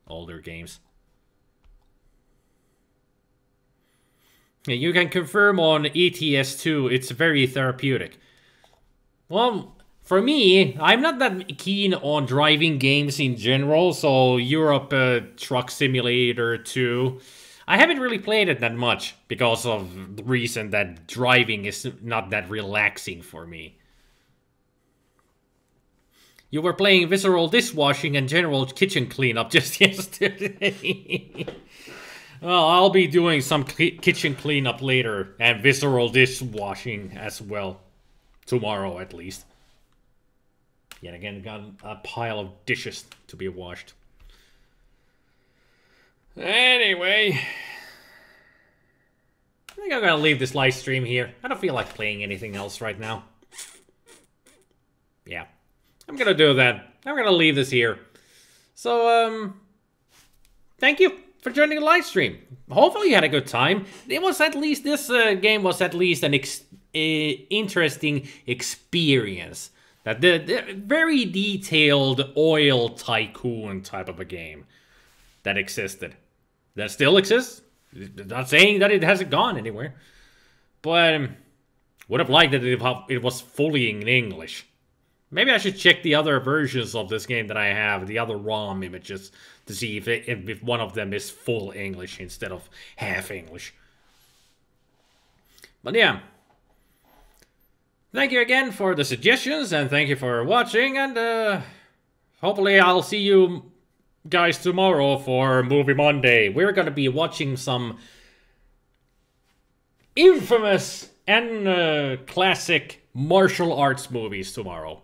Older games. Yeah, you can confirm on ETS2, it's very therapeutic. Well, for me, I'm not that keen on driving games in general, so Europe Truck Simulator 2... I haven't really played it that much, because of the reason that driving is not that relaxing for me. You were playing Visceral Dishwashing and General Kitchen Cleanup just yesterday. Well, I'll be doing some kitchen cleanup later, and Visceral Dishwashing as well. Tomorrow, at least. Yet again, got a pile of dishes to be washed. Anyway, I think I'm gonna leave this live stream here. I don't feel like playing anything else right now. Yeah, I'm gonna do that. I'm gonna leave this here. So, thank you for joining the live stream. Hopefully you had a good time. It was at least, this game was at least an interesting experience. That the very detailed oil tycoon type of a game that existed. That still exists. Not saying that it hasn't gone anywhere. But would have liked that it was fully in English. Maybe I should check the other versions of this game that I have, the other ROM images, to see if one of them is full English instead of half English. But yeah. Thank you again for the suggestions, and thank you for watching, and hopefully I'll see you guys tomorrow for Movie Monday. We're gonna be watching some infamous and classic martial arts movies tomorrow.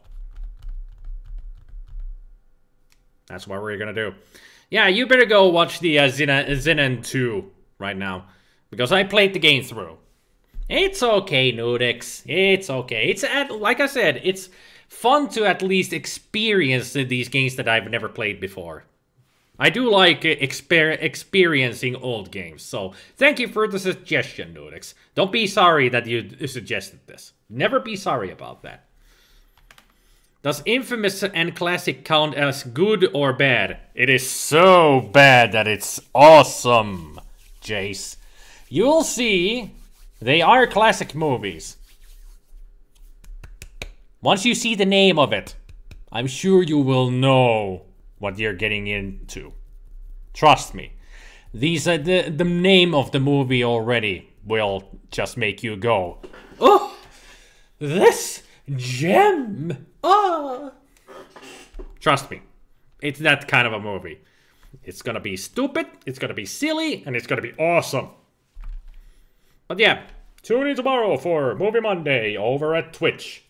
That's what we're gonna do. Yeah, you better go watch the Xenon 2 right now, because I played the game through. It's okay, Nudix. It's okay. It's like I said, it's fun to at least experience these games that I've never played before. I do like experiencing old games, so thank you for the suggestion, Nudix. Don't be sorry that you suggested this. Never be sorry about that. Does infamous and classic count as good or bad? It is so bad that it's awesome, Jace. You'll see. They are classic movies. Once you see the name of it, I'm sure you will know what you're getting into. Trust me. These are the name of the movie already will just make you go, oh, this gem. Oh. Trust me. It's that kind of a movie. It's gonna be stupid, it's gonna be silly, and it's gonna be awesome. But yeah, tune in tomorrow for Movie Monday over at Twitch.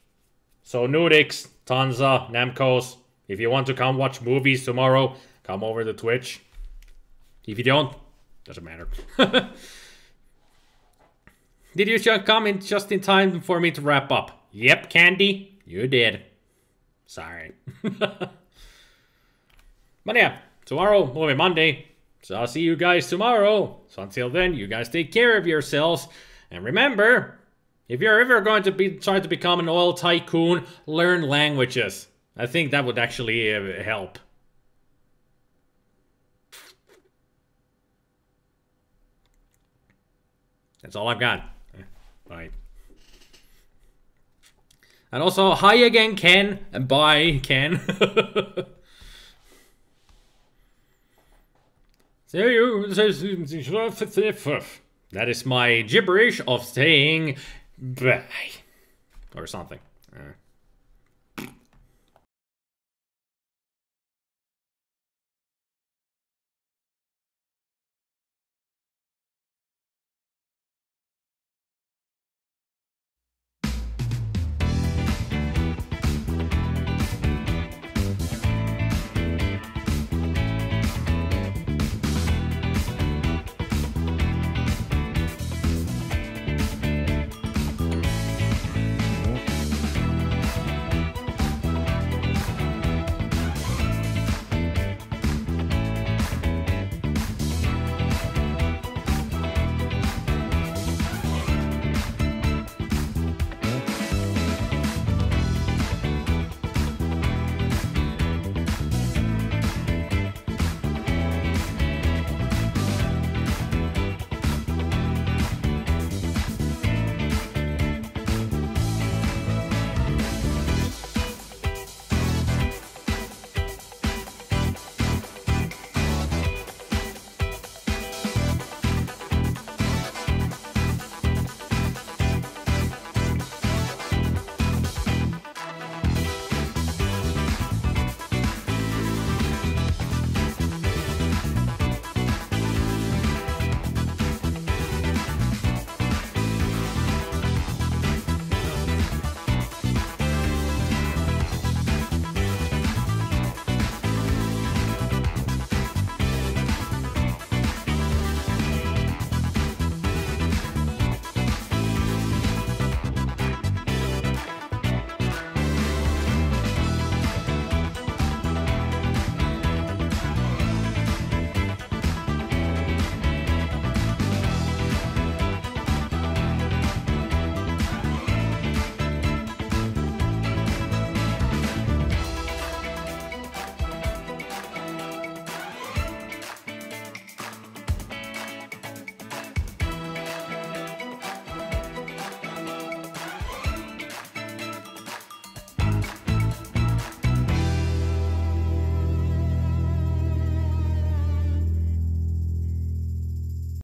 So Nudix, Tanza, Namcos, if you want to come watch movies tomorrow, come over to Twitch. If you don't, doesn't matter. Did you come in just in time for me to wrap up? Yep, Candy, you did. Sorry. But yeah, tomorrow, Movie Monday. So I'll see you guys tomorrow. So until then, you guys take care of yourselves. And remember, if you're ever going to try to become an oil tycoon, learn languages. I think that would actually help. That's all I've got. Bye. And also, hi again, Ken. And bye, Ken. That is my gibberish of saying bye. Or something.